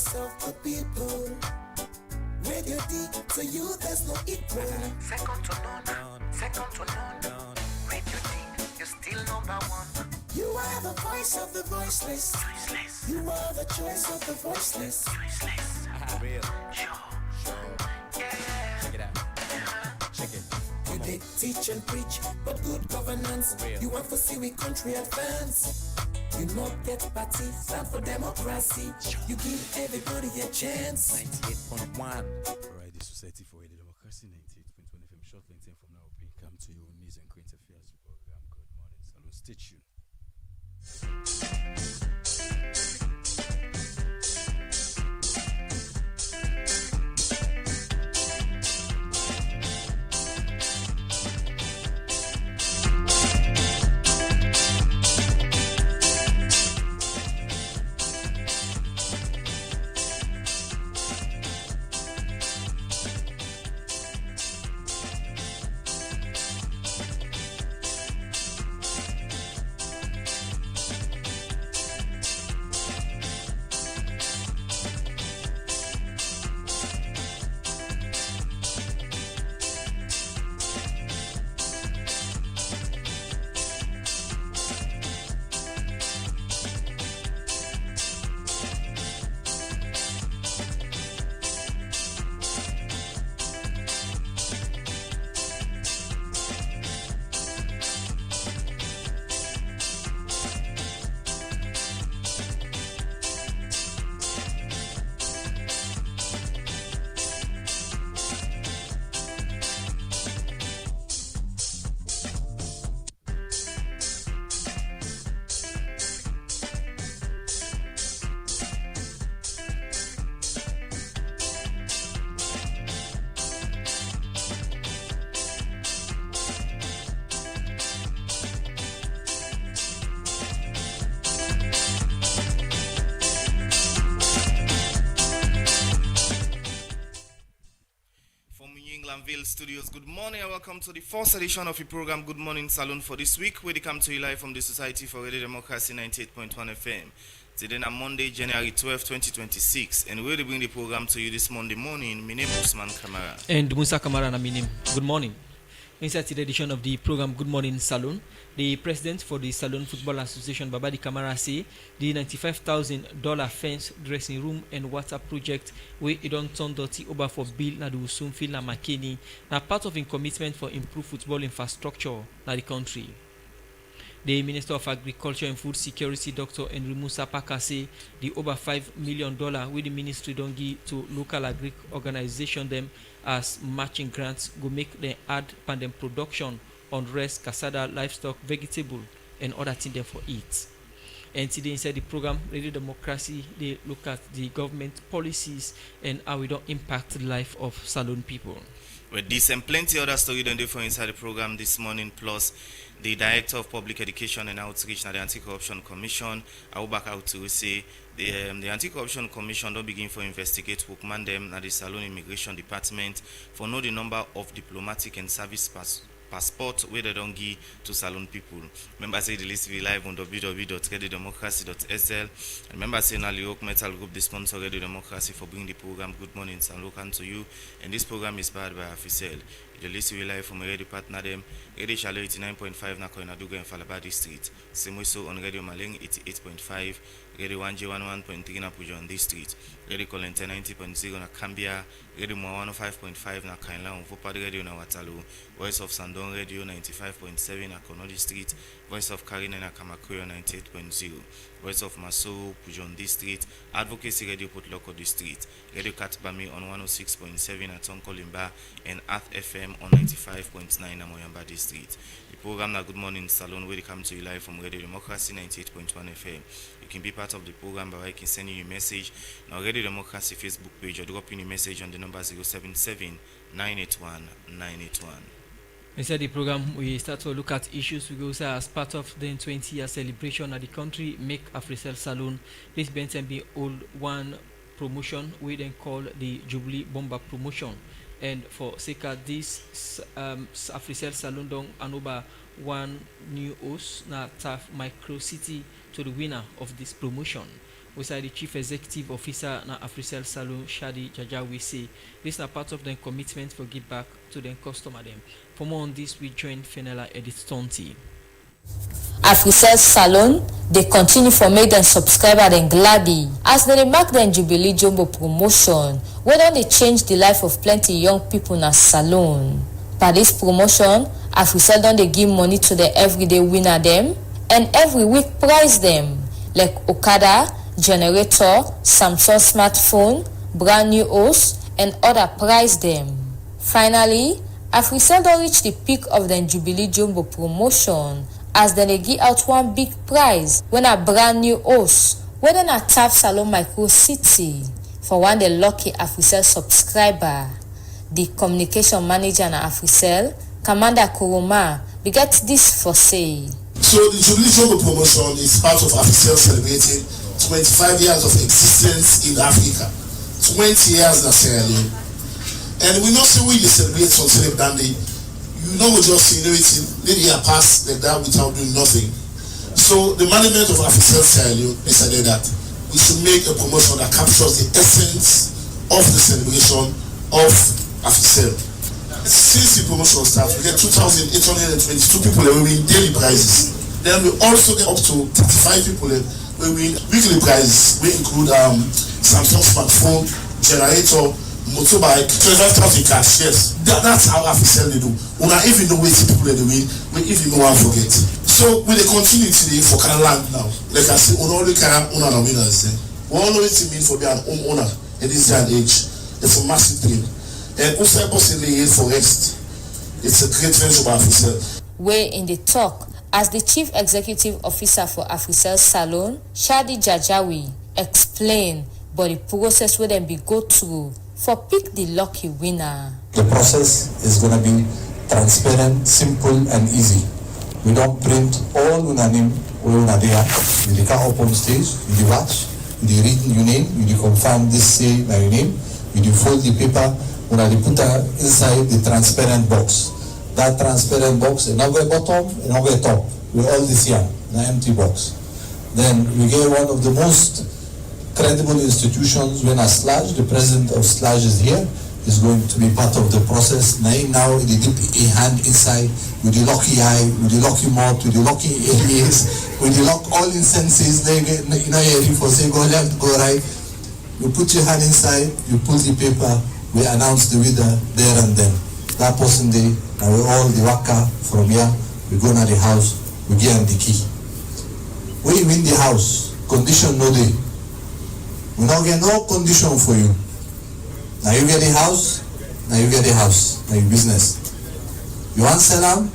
voice of the people. Radio D, to you there's no equal. Second to none. Radio D, you're still number one. You are the voice of the voiceless. You are the choice of the voiceless. Real. Sure. Yeah. Check it out. Check it. You did teach and preach, but good governance. Real. You want to see we country advance. You not get party, stand for democracy. You give everybody a chance. 98.1. Alright, the Society for Radio Democracy, 98.1 FM, short length from now, we come to you news and current affairs program. Good morning, Salon. Stay tuned. Glanville Studios, good morning and welcome to the first edition of the program Good Morning Salon for this week, where they come to you live from the Society for Radio Democracy 98.1 FM. Today on Monday, January 12, 2026, and we'll bring the program to you this Monday morning. My name is Usman Kamara. And Musa Kamara na minim. Good morning. Inside today's edition of the program Good Morning Salon, the president for the Salon Football Association, Babadi Kamara, say the $95,000 fence, dressing room, and water project where it don't turn dirty over for Bill na do soon feel na Makeni, na part of in commitment for improved football infrastructure na the country. The Minister of Agriculture and Food Security, Dr. Henry Musa Paka, say the over $5 million with the ministry don't give to local agri organization them as matching grants go make them add pandem production on rice, cassava, livestock, vegetable, and other things there for it. And today inside the program, Radio Democracy, they look at the government policies and how it don't impact the life of Salon people. With this and plenty other story don't do for inside the program this morning, plus the Director of Public Education and Outreach at the Anti-Corruption Commission, Abubakar Uturu, say the Anti-Corruption Commission don't begin for investigate workman them at the Salon Immigration Department for know the number of diplomatic and service passport where they don't give to Salon people. Remember say the list will be live on www.radiodemocracy.sl. And remember say Nali Oak Metal Group, the sponsor Radio Democracy, for bringing the program Good Morning Salon to you. And this program is powered by Afisel. The list will live from a radio partner them. Radio Shallow 89.5 na Koinaduga and Falabadi Street. Same so on Radio Maleng 88.5. Radio 1J11.3 na Pujo on this street. Radio Colente 90.0 na Cambia. Radio Mwa 105.5 na Kainla on Vopad Radio na Watalu. Voice of Sandon Radio 95.7 na Konodi Street. Voice of Karina na Kamakuyo 98.0. Voice of Maso Pujo on this street. Advocacy Radio Putloko this street. Radio Katbami on 106.7 at Tonkolimba and Earth FM on 95.9 na Moyamba District. The program na Good Morning Salon will come to you live from Radio Democracy 98.1 FM. You can be part of the program by you can send you a message on Radio Democracy Facebook page or drop in a message on the number 077 981 981. Inside the program, we start to look at issues we go as part of the 20-year celebration at the country Make Africell Salon. This Benton be old one promotion we then call the Jubilee Bomber promotion. And for Seka this Africell Salon dong Anoba one new host na Taf Micro City to the winner of this promotion. We say the Chief Executive Officer na Africell Salon Shadi Jajawi say this is part of their commitment for give back to their customer them. For more on this, we join Fenella Edith Tonti. Africell Salon, they continue for make them subscriber and gladdy as they mark them Jubilee Jumbo promotion. Where don't they change the life of plenty young people in a salon? By this promotion, Africell don't they give money to the everyday winner them and every week prize them like Okada, generator, Samsung smartphone, brand new house and other prize them. Finally, Africell don't reach the peak of the Jubilee Jumbo promotion as they give out one big prize when a brand new host whether a tap salon micro city for one the lucky Africell subscriber. The communication manager na Africell, Commander Kuruma, we get this for say. So the Jubilee Jumbo promotion is part of Africell celebrating 25 years of existence in Africa, 20 years in Sierra Leone, and we not say we celebrate on Celeb Dandy. You know, we just it, let the year pass like that without doing nothing. So the management of Africell Sierra Leone decided that we should make a promotion that captures the essence of the celebration of Africell. Since the promotion starts, we get 2,822 people that will win daily prizes. Then we also get up to 35 people that will win weekly prizes. We include Samsung smartphone, generator, motorbike, 25,000 cash. Yes, that's how Africell they do. We not even know which people they win. We even know one forget. So we they continue today for Canada now. Like I say, we only can owner winners. We all know what it means for being an homeowner in this day and age. It's a massive thing. And also possibly for rest. It's a great venture by Africell. Way in the talk as the Chief Executive Officer for Africell Salon, Shadi Jajawi, explain but the process will then be go through for pick the lucky winner. The process is going to be transparent, simple and easy. We don't print all una name or una there. You can up on stage, you watch, you read your name, you confirm this say my name, you fold the paper, una put inside the transparent box. That transparent box, another bottom, another top. We all this here, an empty box. Then we get one of the most credible institutions when a Sludge, the president of Sludge is here, is going to be part of the process. Now they dip a hand inside with the lucky eye, with the lucky mouth, with the lucky ears, with the lock all incenses. You know, for say go left, go right. You put your hand inside, you pull the paper, we announce the winner there and then. That person day, now we all the waka from here, we go to the house, we give them the key. We win the house, condition no day. We don't get no condition for you. Now you get the house, now you get the house, now your business. You want sell them,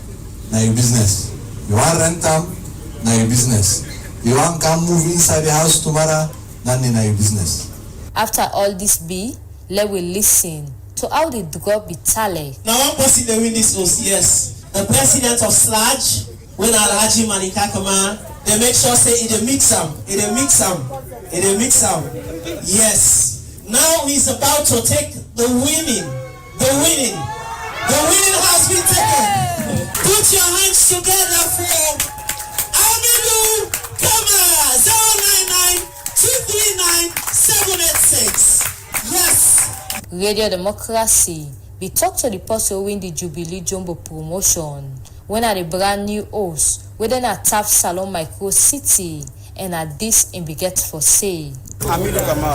now your business. You want rent them, now your business. You want come move inside the house tomorrow, now your business. After all this be, let we listen to how the draw be tallied. Now one person they win this house, yes. The president of Sludge, when Alhaji Manikakama, they make sure say it mix them, yes. Now he's about to take the winning. The winning has been taken. Put your hands together for Aminu Kama 099-239-786. Yes. Radio Democracy. We talk to the person who win the Jubilee Jumbo promotion. When at the brand new host, within a tap salon micro city, and at this in Biget for say. Aminu Kama,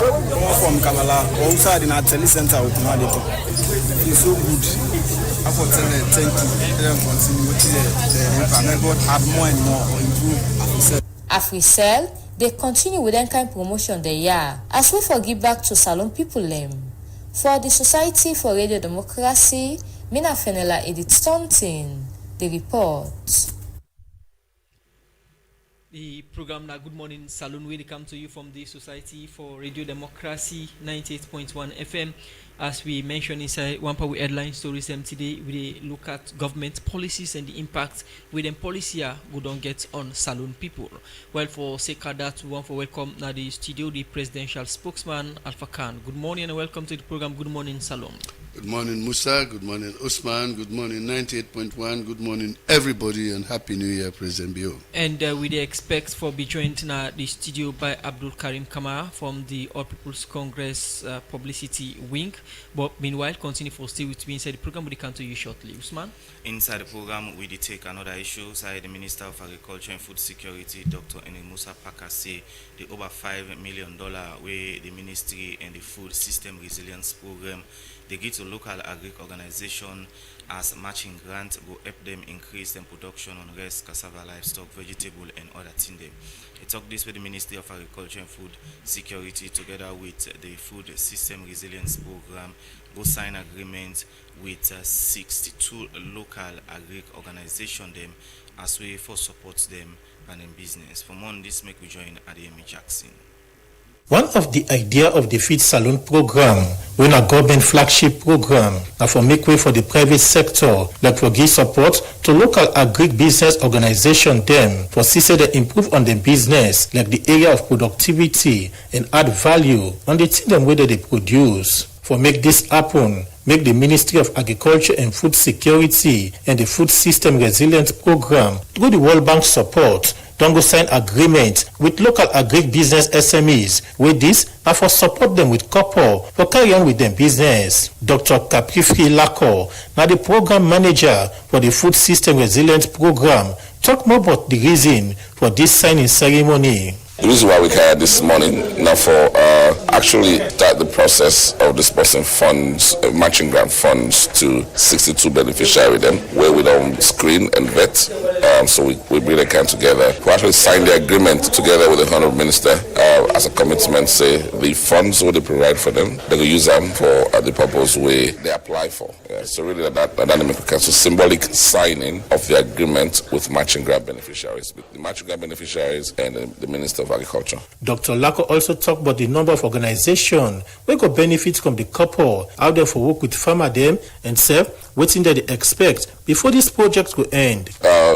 from Kamala, outside in our tele center with Madito. It's so good. I for thank you. Let them continue with the God have more and more or improve Africell, they continue with that kind of promotion the year as we for give back to salon people them. For the Society for Radio Democracy, Mina Fenella Edith Staunton, the report. The program na Good Morning Saloon will come to you from the Society for Radio Democracy 98.1 FM. As we mentioned inside one part with headline stories today, we look at government policies and the impact within policy we don't get on saloon people. Well, for sake of that, we want to welcome now the studio the presidential spokesman Alpha Khan. Good morning and welcome to the program. Good morning, Salon. Good morning, Musa. Good morning, Usman. Good morning, 98.1. Good morning, everybody, and Happy New Year, President Bio. And we expect for be joined now the studio by Abdul Karim Kamara from the All People's Congress publicity wing. But meanwhile, continue for stay with me inside the program. We come to you shortly, Usman. Inside the program, we take another issue. Inside the Minister of Agriculture and Food Security, Dr. Musa Paka, say the over $5 million where the Ministry and the Food System Resilience Program they give to local agri organization as matching grant will help them increase their production on rice, cassava, livestock, vegetable, and other things. They talk this with the Ministry of Agriculture and Food Security together with the Food System Resilience Program go sign agreement with 62 local agri organization them as way for support them and in business. For more on this, make we join Adeyemi Jackson. One of the idea of the Feed Saloon program, when a government flagship program, and for make way for the private sector, like for give support to local agri-business organization them, for see say they improve on the business, like the area of productivity and add value on the thing them whether they produce. For make this happen, make the Ministry of Agriculture and Food Security and the Food System Resilience Program through the World Bank support don't go sign agreement with local agri-business SMEs with this and for support them with copper for carry on with them business. Dr. Caprifri Lako, now the program manager for the Food System Resilience Program, talk more about the reason for this signing ceremony. The reason why we came this morning now for actually start the process of dispersing funds, matching grant funds to 62 beneficiaries them, where we don't screen and vet. So we bring the camp together. We actually signed the agreement together with the Honorable Minister as a commitment, say the funds what they provide for them, they will use them for the purpose where they apply for. So really that dynamic so symbolic signing of the agreement with matching grant beneficiaries, with the matching grant beneficiaries and the Minister of Agriculture. Dr. Lako also talked about the number of organizations where could benefit from the couple out there for work with farmer them and say waiting that they expect before this project will end.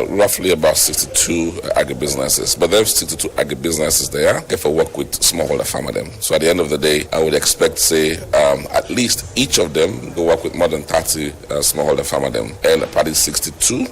Roughly about 62 agribusinesses, but there's 62 agribusinesses there if I work with smallholder farmer them. So at the end of the day, I would expect say at least each of them go work with more than 30 smallholder farmer them, and about 62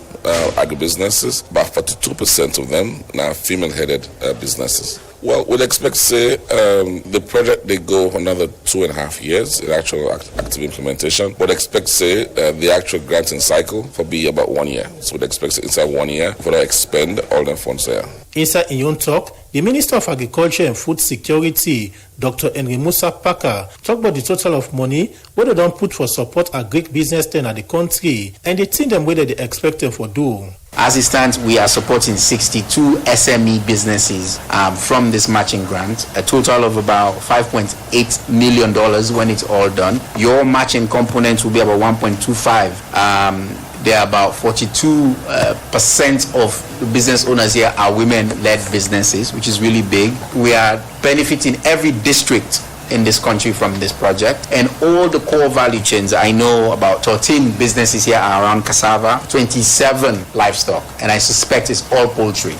agribusinesses, about 42% of them now female-headed businesses. Well, we'd expect, say, the project, they go another 2.5 years in actual active implementation. But expect, say, the actual granting cycle for be about 1 year. So we'd expect inside 1 year for them expend all the funds there. Inside in your talk, the Minister of Agriculture and Food Security, Dr. Musa Paka, talk about the total of money where they don't put for support agri-business then at the country and they think them whether they expect them for do. As it stands, we are supporting 62 SME businesses from this matching grant, a total of about $5.8 million when it's all done. Your matching component will be about 1.25. There are about 42% of the business owners here are women-led businesses, which is really big. We are benefiting every district in this country from this project, and all the core value chains. I know about 13 businesses here are around cassava, 27 livestock, and I suspect it's all poultry,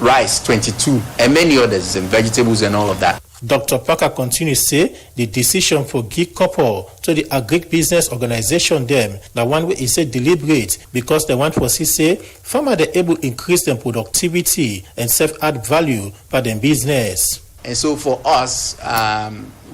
rice 22, and many others, and vegetables and all of that. Dr. Parker continues to say the decision for give couple to the agri-business organization them, the one way he said deliberate because they want to see say farmer they able to increase their productivity and self-add value for their business. And so for us,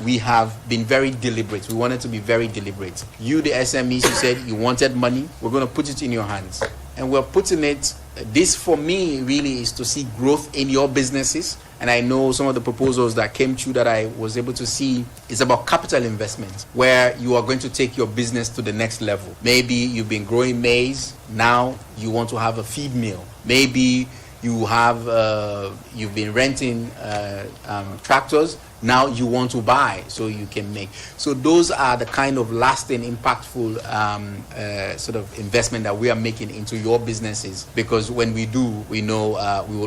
we have been very deliberate. We wanted to be very deliberate. You, the SMEs, you said you wanted money. We're going to put it in your hands. And we're putting it, this for me really is to see growth in your businesses. And I know some of the proposals that came through that I was able to see is about capital investment, where you are going to take your business to the next level. Maybe you've been growing maize. Now you want to have a feed mill. Maybe you have you've been renting tractors. Now you want to buy so you can make. So those are the kind of lasting, impactful sort of investment that we are making into your businesses, because when we do, we know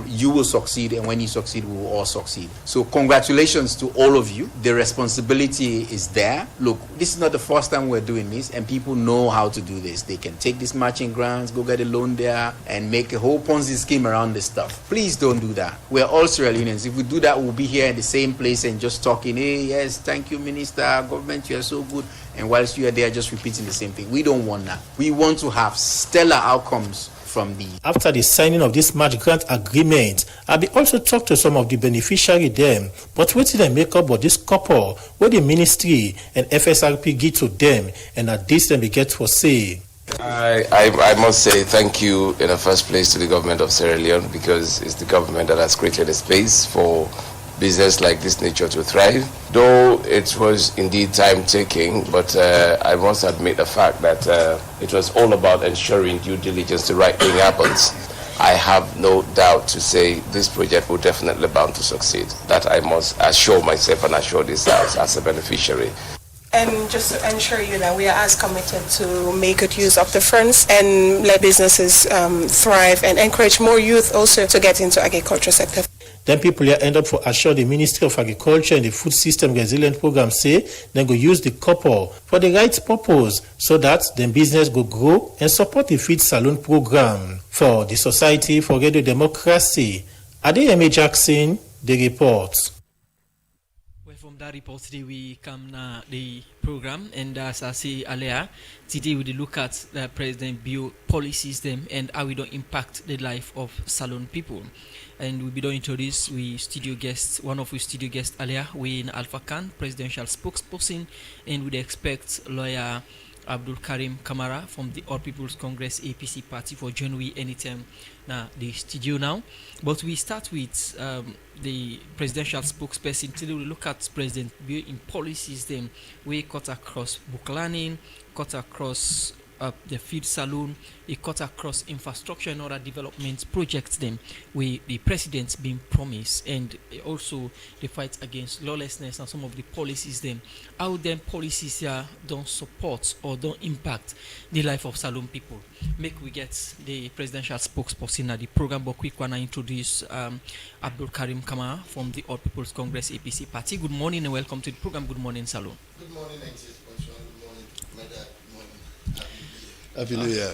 you will succeed, and when you succeed, we will all succeed. So congratulations to all of you. The responsibility is there. Look, this is not the first time we're doing this, and people know how to do this. They can take these matching grants, go get a loan there, and make a whole Ponzi scheme around this stuff. Please don't do that. We're all Sierra Leoneans. If we do that, we'll be here in the same place and just talking, hey, yes, thank you, Minister, government, you are so good. And whilst you are there, just repeating the same thing. We don't want that. We want to have stellar outcomes from the. After the signing of this match grant agreement, I be also talked to some of the beneficiary them, but what did they make up of this couple, what the ministry and FSRP give to them, and at this time they get for say. I must say thank you in the first place to the government of Sierra Leone, because it's the government that has created a space for business like this nature to thrive. Though it was indeed time-taking, but I must admit the fact that it was all about ensuring due diligence, the right thing happens. I have no doubt to say this project will definitely bound to succeed. That I must assure myself and assure this house as a beneficiary. And just to ensure you that we are as committed to make good use of the funds and let businesses thrive and encourage more youth also to get into agriculture sector. Then people here end up for assure the Ministry of Agriculture and the Food System Resilient Program say they go use the couple for the right purpose so that the business go grow and support the feed saloon program. For the Society for Radio Democracy, Adeyemi Jackson, the report. From that report today, we come now the program, and as I say earlier, today we look at the President Bill policies them and how we don't impact the life of Salone people. And we be done introduce one of our studio guests earlier, we in Alpha Khan, presidential spokesperson, and we expect lawyer Abdul Karim Kamara from the All People's Congress APC party for January anytime now the studio now. But we start with the presidential spokesperson. Today we look at President Bill in policies them we cut across book learning, cut across the feed saloon, it cut across infrastructure and other development projects them where the president's been promised, and also the fight against lawlessness and some of the policies them. How them policies here don't support or don't impact the life of Salone people. Make we get the presidential spokesperson at the program, but quick one I introduce Abdul Karim Kamara from the All People's Congress APC party. Good morning and welcome to the program. Good morning, Salone. Good morning, 98.1. Good morning, Meda. Good morning. Happy New Year.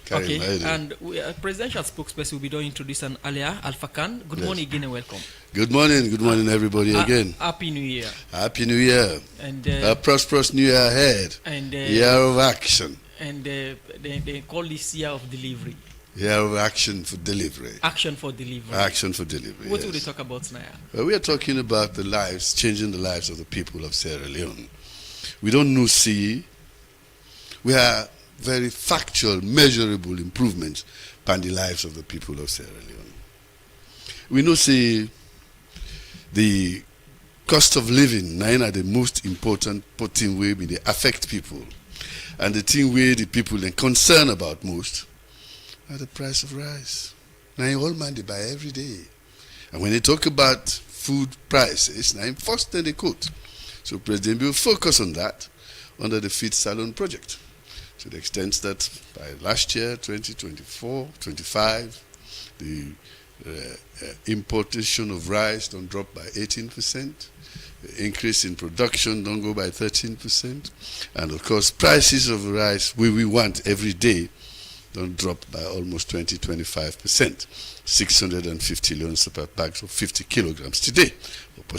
Karim, okay, and presidential spokesperson will be done introduce an earlier, Alpha Khan. Good morning again and welcome. Good morning everybody again. Happy New Year. Happy New Year. And a prosperous New Year ahead. And year of action. And they call this year of delivery. Year of action for delivery. Action for delivery. Action for delivery. What will they talk about now? Well, we are talking about the lives, changing the lives of the people of Sierra Leone. We don't know see. We are very factual, measurable improvements upon the lives of the people of Sierra Leone. We know see the cost of living now are the most important thing way they affect people, and the thing where the people are concerned about most are the price of rice. Now all man they buy every day, and when they talk about food prices, now first thing they quote. So President will focus on that under the Feed Saloon project. To the extent that by last year, 2024-25, the importation of rice don't drop by 18%, the increase in production don't go by 13%, and of course prices of rice we want every day don't drop by almost 20-25%. 650 loans per bag, so 50 kilograms today. People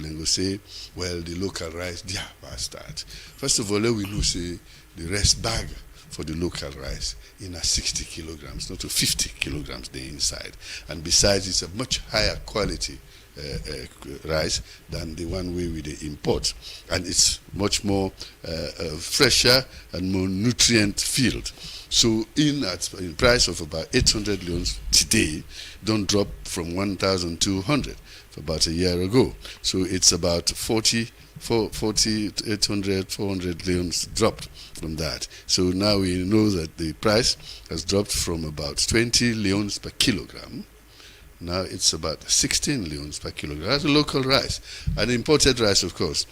then go say, well, the local rice, yeah, bastard. First of all, we know say the rest bag for the local rice in a 60 kilograms, not to 50 kilograms the inside. And besides, it's a much higher quality rice than the one way we dey import, and it's much more fresher and more nutrient filled. So in price of about 800 leones today, don't drop from 1,200 for about a year ago. So it's about 800, 400 leones dropped from that. So now we know that the price has dropped from about 20 leones per kilogram. Now it's about 16 leones per kilogram. That's a local rice. And imported rice, of course,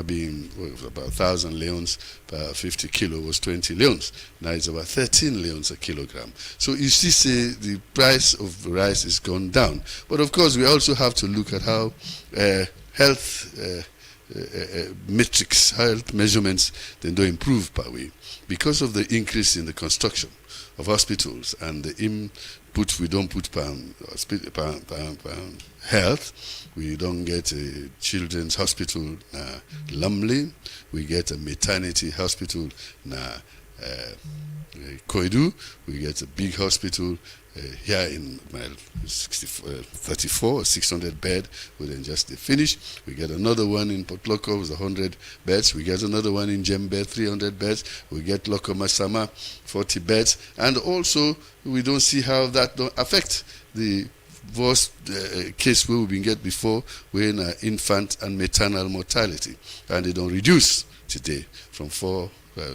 being about 1,000 leones per 50 kilo was 20 leones. Now it's about 13 leones a kilogram. So you see, say the price of rice has gone down. But of course, we also have to look at how health metrics, health measurements, then do improve per way. Because of the increase in the construction of hospitals and the input we don't put per health, we don't get a children's hospital Lumley, we get a maternity hospital Koidu, we get a big hospital here in 34 or 600 bed, we then just finish. We get another one in Port Loko with 100 beds. We get another one in Jembe, 300 beds. We get Loko Masama, 40 beds. And also, we don't see how that don't affect the worst case we been get before, we're in infant and maternal mortality. And they don't reduce today from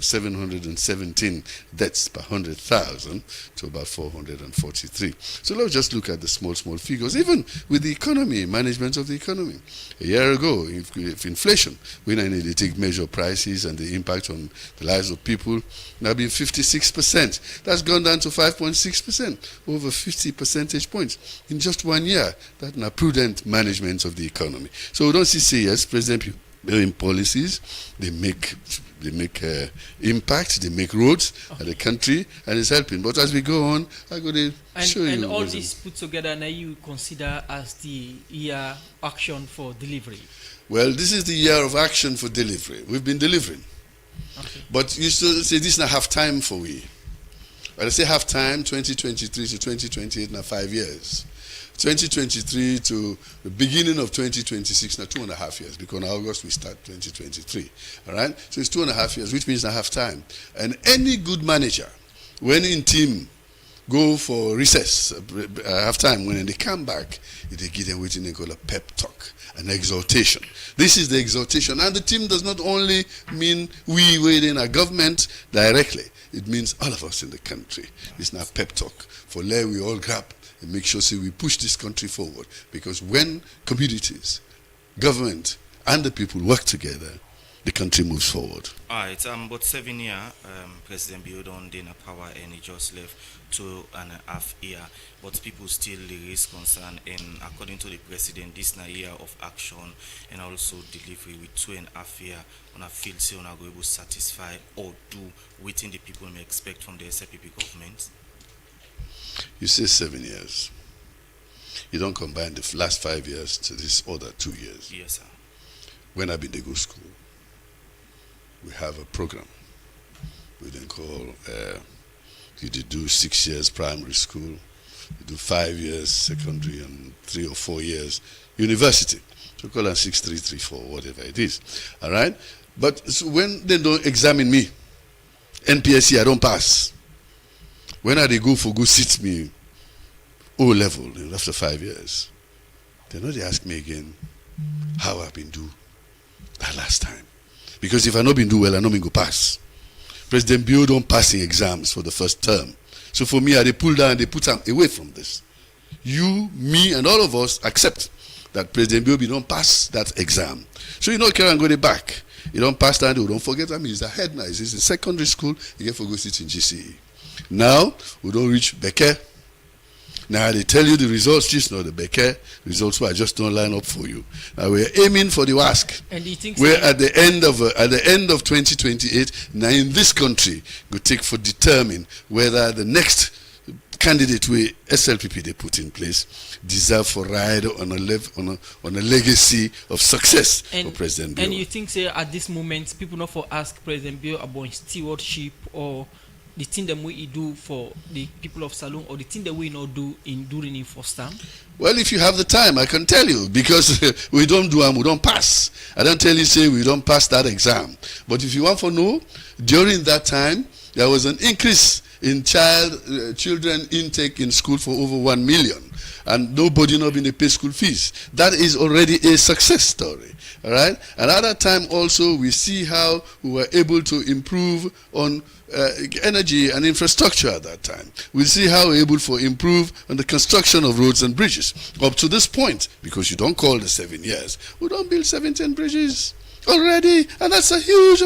717 deaths per 100,000 to about 443. So let's just look at the small figures. Even with the economy, management of the economy. A year ago, if inflation, we need to take measure prices and the impact on the lives of people, now been 56%. That's gone down to 5.6%, over 50 percentage points in just 1 year. That's not prudent management of the economy. So we don't see, yes, President in policies, they make impact, they make roads at the country, and it's helping. But as we go on, I'm going to show you. And all this put together, now you consider as the year action for delivery? Well, this is the year of action for delivery. We've been delivering. Okay. But you still say this is not half time for we. When I say half time, 2023 to 2028, now 5 years. 2023 to the beginning of 2026, now 2.5 years, because in August we start 2023. All right? So it's 2.5 years, which means now half time. And any good manager, when in team go for recess, half time, when they come back, they give them what they call a pep talk, an exhortation. This is the exhortation. And the team does not only mean we within a government directly, it means all of us in the country. It's now pep talk. For there we all grab and make sure we push this country forward. Because when communities, government, and the people work together, the country moves forward. All right, but 7 years, President Biodun did not power and he just left 2.5 years. But people still raise concern, and according to the president, this is a year of action and also delivery with 2.5 years. On a field, say on a go able to satisfy or do within the people may expect from the SLPP government. You say 7 years. You don't combine the last 5 years to this other 2 years. Yes, sir. When I've been to go school, we have a program we then call, you do 6 years primary school, you do 5 years secondary, and 3 or 4 years university. So call it 6334, whatever it is. All right? But so when they don't examine me, NPSC, I don't pass. When they go for go sit me O level after 5 years, they ask me again how I've been do that last time. Because if I not been do well, I not been go pass. President Bio don't passing exams for the first term. So for me, they pull down, they put them away from this. You, me, and all of us accept that President Bio don't pass that exam. So you don't care and go back. You don't pass that, you don't forget that. He's a head now. He's in secondary school, you get for go sit in GCE. Now, we don't reach Becker. Now they tell you the results, just not the Becker results, so I just don't line up for you. Now we're aiming for the WASC. And you think we're at the end of 2028. Now in this country, we take for determine whether the next candidate we SLPP they put in place deserve for ride on a legacy of success for President Bio. And you think, say, at this moment, people not for ask President Bio about stewardship or the thing that we do for the people of Salone, or the thing that we not do during in first term? Well, if you have the time, I can tell you, because we don't do and we don't pass. I don't tell you, say we don't pass that exam. But if you want to know, during that time, there was an increase in children intake in school for over 1 million. And nobody not being to pay school fees. That is already a success story. All right. Another time also, we see how we were able to improve on energy and infrastructure at that time. We see how we're able to improve on the construction of roads and bridges. Up to this point, because you don't call the 7 years, we don't build 17 bridges already, and that's a huge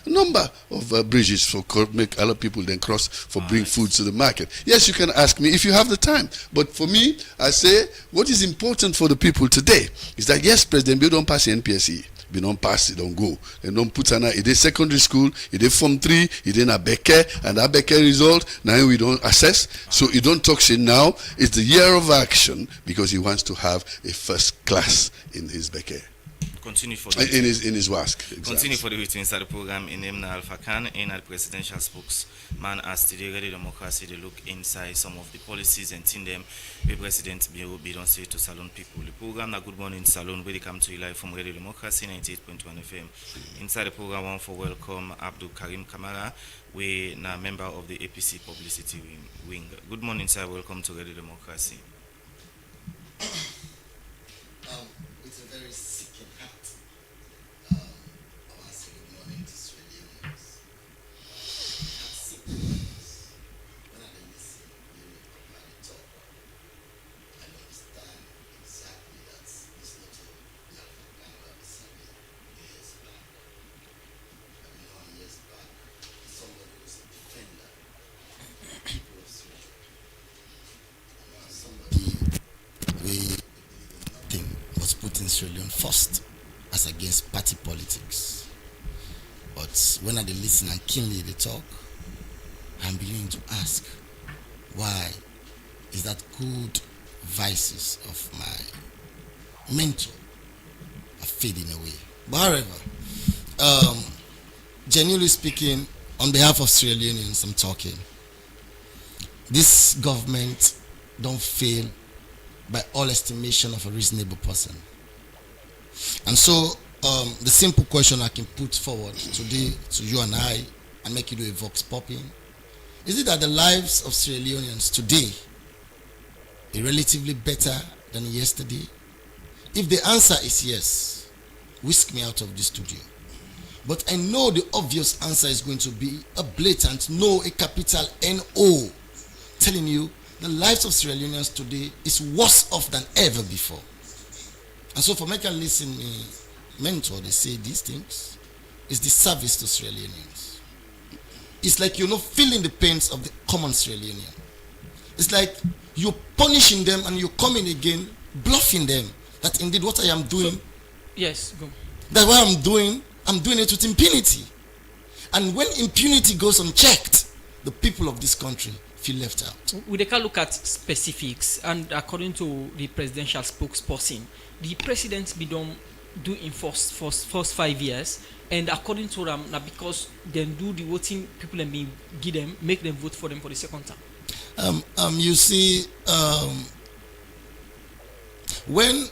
number of bridges for make other people then cross for bring food to the market. Yes, you can ask me if you have the time, but for me, I say what is important for the people today is that yes, President Bill don't pass the NPSE. We don't pass, it don't go. They don't put an it is secondary school, it is Form 3, it is a Beke, and that Beke result, now we don't assess. So you don't talk shit now. It's the year of action because he wants to have a first class in his Beke. Continue for in his WASC. Exactly. Continue for the written inside the program in Emna Alpha Khan and the presidential spokesman as today Ready Democracy they look inside some of the policies and in them the president be don't say to Salone people. The program na Good Morning Salone where they come to you live from Radio Democracy 98.1 FM. Inside the program one for welcome Abdul Karim Kamara, we na member of the APC publicity wing. Good morning sir, welcome to Radio Democracy. It's a very sick and heart. I want to say good morning to Australians. Sick news. When I listen, you properly talk. I understand exactly that it's not a African survey years back. I mean, 1 year back, somebody was a defender of people of Australia. And somebody was putting Sierra Leone first as against party politics. But when I listen and keenly they talk, I'm beginning to ask, why is that good vices of my mentor are fading away? But however, genuinely speaking, on behalf of Sierra Leoneans, I'm talking. This government don't fail by all estimation of a reasonable person. And so the simple question I can put forward today to you and I and make you do a vox popping, is it that the lives of Sierra Leoneans today are relatively better than yesterday? If the answer is yes, whisk me out of the studio. But I know the obvious answer is going to be a blatant no, a capital N-O, telling you the lives of Sierra Leoneans today is worse off than ever before. And so for me can listen me mentor, they say these things is the service to Sierra Leoneans. It's like you're not feeling the pains of the common Sierra Leonean. It's like you're punishing them and you're coming again, bluffing them that indeed what I am doing, so, yes, go. That what I'm doing it with impunity. And when impunity goes unchecked, the people of this country feel left out. We can look at specifics, and according to the presidential spokesperson, the president be done do in first 5 years, and according to them, now because they do the voting, people and make them vote for them for the second time. You see, when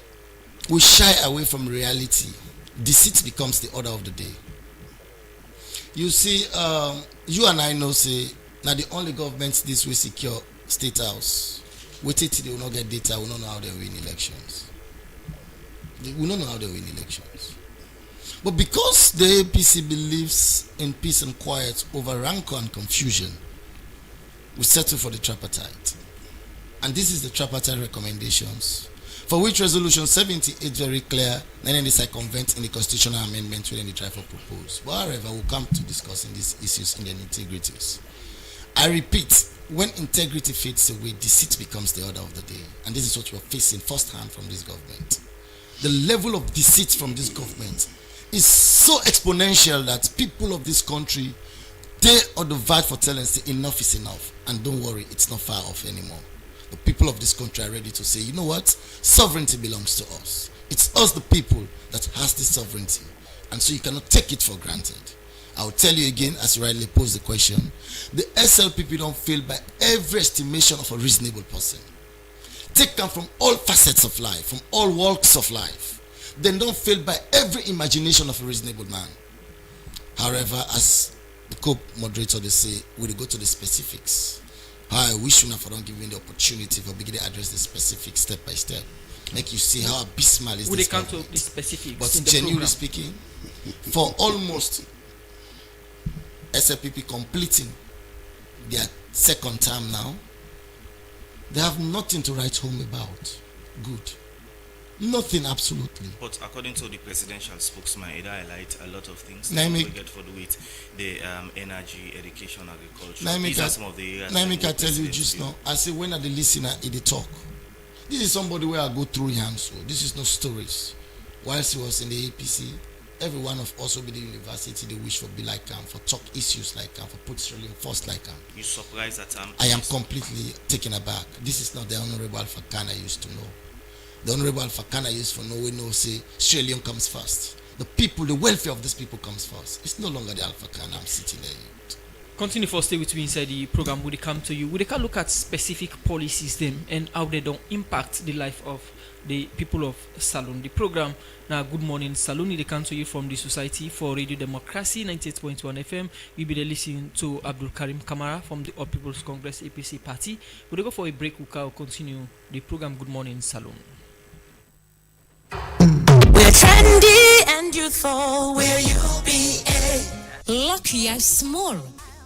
we shy away from reality, deceit becomes the order of the day. You see, you and I know say now the only governments this way secure state house. Wait till they will not get data, we don't know how they win elections. We don't know how they win elections. But because the APC believes in peace and quiet over rancor and confusion, we settle for the tripartite. And this is the tripartite recommendations, for which resolution 78 very clear, then they circumvent in the constitutional amendment within the trifle proposed. But however, we'll come to discussing these issues in their integrities. I repeat, when integrity fades away, deceit becomes the order of the day. And this is what we're facing firsthand from this government. The level of deceit from this government is so exponential that people of this country, they on the verge for telling say enough is enough. And don't worry, it's not far off anymore. The people of this country are ready to say, you know what? Sovereignty belongs to us. It's us, the people, that has this sovereignty. And so you cannot take it for granted. I'll tell you again, as you rightly pose the question, the SLPP don't fail by every estimation of a reasonable person. Take them from all facets of life, from all walks of life. Then don't fail by every imagination of a reasonable man. However, as the co-moderator they say, we'll go to the specifics. I wish you don't give me the opportunity for beginning to address the specifics step by step. Make you see how abysmal is Would this they come to government. the specifics? But in the genuinely program? speaking, for almost SLPP completing their second term now, they have nothing to write home about. Good. Nothing, absolutely. But according to the presidential spokesman, it highlights a lot of things Now that me- we get for the with the energy, education, agriculture. Now These I are some of the areas. now that me the can tell you president just will- now. I say when are the listener in the talk. This is somebody where I go through him, so this is no stories. Whilst he was in the APC, every one of us will be the university, they wish for be like him, for talk issues like him, for put Australian first like him. You surprised at I am completely taken aback. This is not the Honorable Alpha Khan I used to know. The Honorable Alpha Khan I used to know, we know say Australian comes first. The people, the welfare of these people comes first. It's no longer the Alpha Khan I'm sitting there. Continue for stay with me inside the program. Would they come to you? Would they can look at specific policies them and how they don't impact the life of the people of Salone? The program now, Good Morning Salone, they come to you from the Society for Radio Democracy 98.1 FM. We'll be there listening to Abdul Karim Kamara from the All People's Congress APC party. Would they go for a break? We'll continue the program Good Morning Salone. We're trendy and youthful, we're UBA. Lucky are small.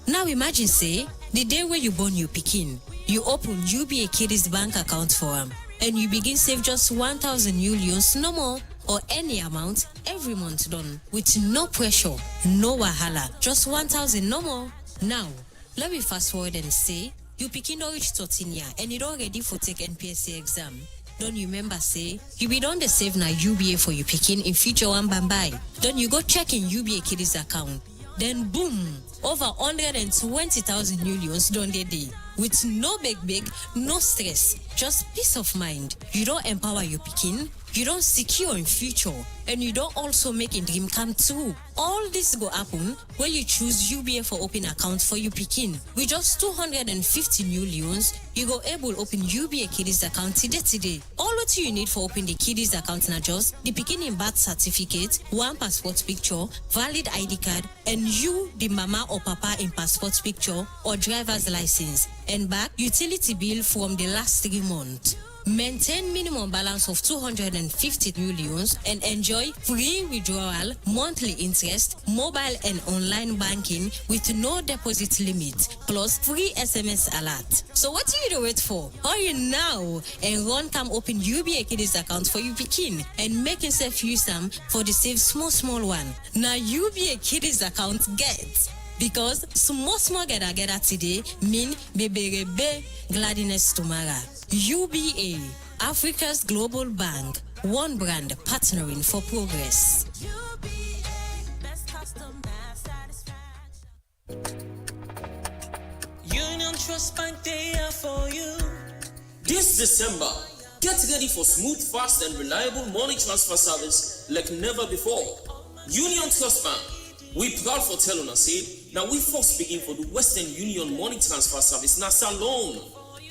Now imagine say, the day where you born your pikin, you open UBA Kiddies bank account for him, and you begin save just 1,000 euros, no more, or any amount, every month done, with no pressure, no wahala, just 1,000 no more. Now, let me fast forward and say, you pikin don't reach 13 years, and it already for take NPSC exam. Don't you remember say, you be done the save now UBA for you picking in future one bambai. Then you go check in UBA Kiddies account. Then boom, over 120,000 euros done the day. With no big, no stress, just peace of mind. You don't empower your picking, you don't secure in future, and you don't also make a dream come true. All this go happen when you choose UBA for open account for your picking. With just 250 new loans, you go able open UBA Kiddies account today. All what you need for open the Kiddies account na just the beginning birth certificate, one passport picture, valid ID card, and you, the mama or papa in passport picture or driver's license, and back utility bill from the last 3 months. Maintain minimum balance of 250 millions and enjoy free withdrawal, monthly interest, mobile and online banking with no deposit limit, plus free SMS alert. So what do you wait for? Hurry now and run come open UBA Kiddies account for you pikin and make yourself use them for the save small one. Now UBA Kiddies account get. Because small gather today mean bebe gladness tomorrow. UBA, Africa's global bank, one brand partnering for progress. Union Trust Bank, they are for you. This December, get ready for smooth, fast, and reliable money transfer service like never before. Union Trust Bank, we proud for telling us it. Now we first begin for the Western Union money transfer service, now Salone.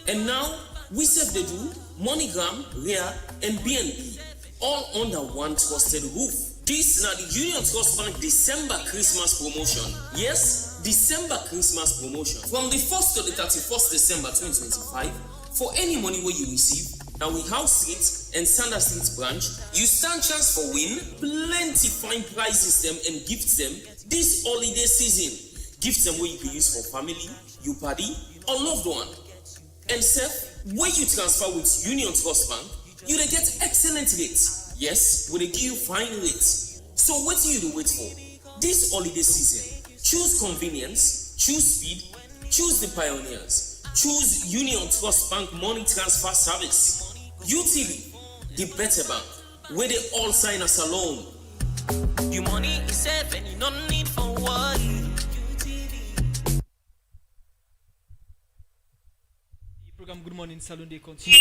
And now, we save the do MoneyGram, RIA, and BNB, all under one trusted roof. This is now the Union Trust Bank December Christmas promotion. Yes, December Christmas promotion. From the 1st to the 31st December 2025, for any money where you receive, now we House Street and Sanders Street branch, you stand chance for win plenty fine prizes them and gifts them this holiday season. Gifts them where you can use for family, you party, or loved one. And Seth, when you transfer with Union Trust Bank, you will get excellent rates. Yes, we will give you fine rates. So what do you wait for? This holiday season, choose convenience, choose speed, choose the pioneers. Choose Union Trust Bank money transfer service. UTV, the better bank, where they all sign us alone. Your money is safe and you don't need for worry. Program Good Morning Salone, they continue.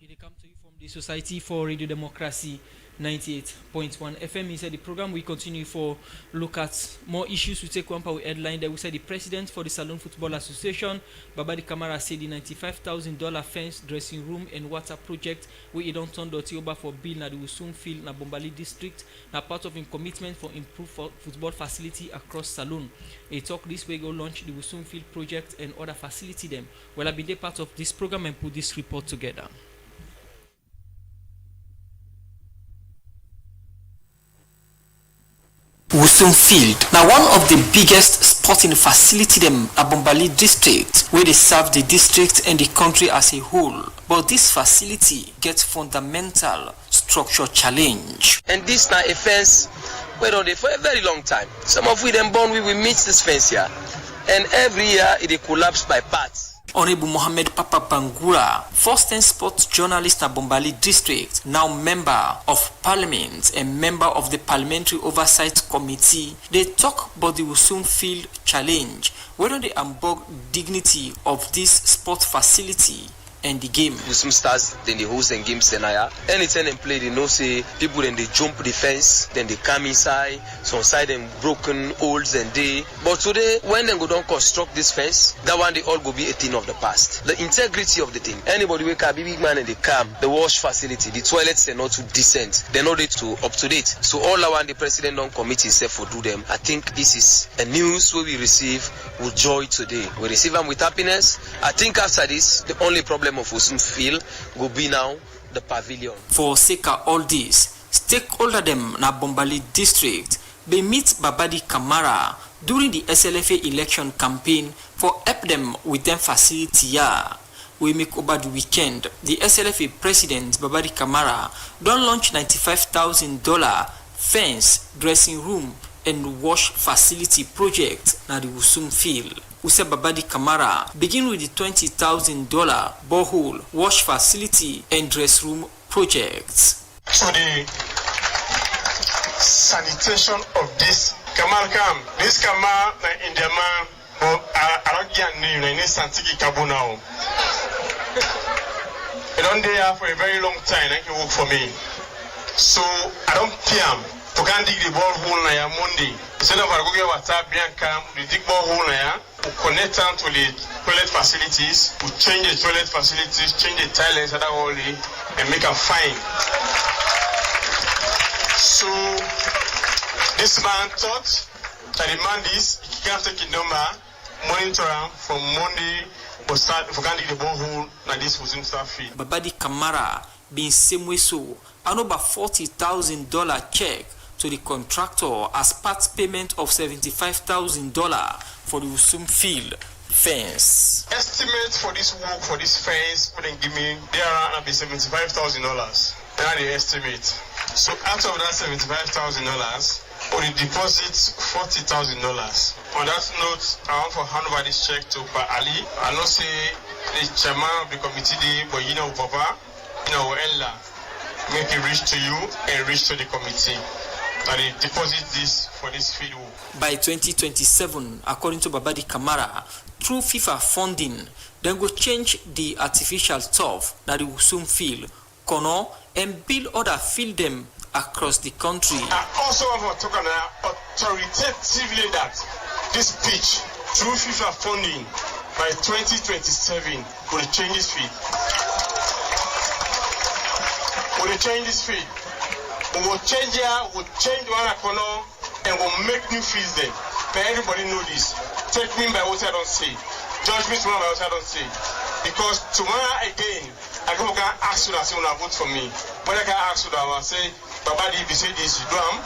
They come to you from the Society for Radio Democracy 98.1 FM. He said the program will continue for look at more issues. We take one power headline that we said the president for the Salone Football Association, Babadi Kamara, said the $95,000 fence, dressing room and water project we don't turn the over for bill na the Wusum Field na Bombali district na part of in commitment for improved football facility across Salone. He talk this way go launch the Wusum Field project and other facility them. Well, I've been part of this program and put this report together. Wusum Field. Now one of the biggest sporting facility them at Bombali district, where they serve the district and the country as a whole. But this facility gets fundamental structure challenge. And this now a fence wait on it for a very long time. Some of we them born we will meet this fence here. And every year it collapse by parts. Honorable Mohammed Papa Bangura, first-time sports journalist at Bombali district, now member of parliament and member of the parliamentary oversight committee, they talk about the Wusum Field challenge, whether they unbog dignity of this sport facility and the game. Wusum stars, then they host and games then anytime they play, they know say people then they jump the fence, then they come inside, some side them broken holes and they. But today, when they go down construct this fence, that one they all go be a thing of the past. The integrity of the thing. Anybody wake up, big man and they come, the wash facility, the toilets they're not too decent, they're not too up to date. So all I want the president don't commit himself for do them. I think this is a news where we receive with joy today. We receive them with happiness. I think after this, the only problem of Wusum Field will be now the pavilion. For sake of all this, stakeholder them na Bombali district, they meet Babadi Kamara during the SLFA election campaign for help them with them facility here. We make over the weekend, the SLFA president Babadi Kamara don't launch $95,000 fence, dressing room and wash facility project na the Wusum Field. Use Babadi Kamara begin with the $20,000 borehole, wash facility and dress room projects. So the sanitation of this Kamal Kam, this Kamal in the man, Aragian name, in Santiki Kabunao. I don't there for a very long time, and you work for me. So I don't care. To can dig the borehole na Monday. Instead of going to WhatsApp, we dig borehole na we connect them to the toilet facilities, we change the toilet facilities, change the toilets that are all and make them fine. So this man thought that the man this he can't take a number, monitor him from Monday we start if we can dig the borehole na this Wusum Field. Babadi Kamara being same way so an over $40,000 check to the contractor as part payment of $75,000 for the Wusum Field fence. Estimate for this work for this fence wouldn't give me there are $75,000. That's the estimate. So out of that $75,000, we deposit $40,000. On that note, I want to hand over this check to Pa Ali. I know say the chairman of the committee, but you know Papa, you know Ella, make it reach to you and reach to the committee. And they deposit this for this field. By 2027, according to Babadi Kamara, through FIFA funding, they go change the artificial turf that the Wusum Field, Kono, and build other field them across the country. I also want to talk about authoritatively that this pitch, through FIFA funding, by 2027, will change this field. Will change this field. We will change here, we'll change one corner, and we'll make new fields there. But everybody know this. Take me by what I don't say. Judge me tomorrow by what I don't say. Because tomorrow again, I can ask you that say, vote for me. But I can ask you that I say, Babadi, if you say this, you do them.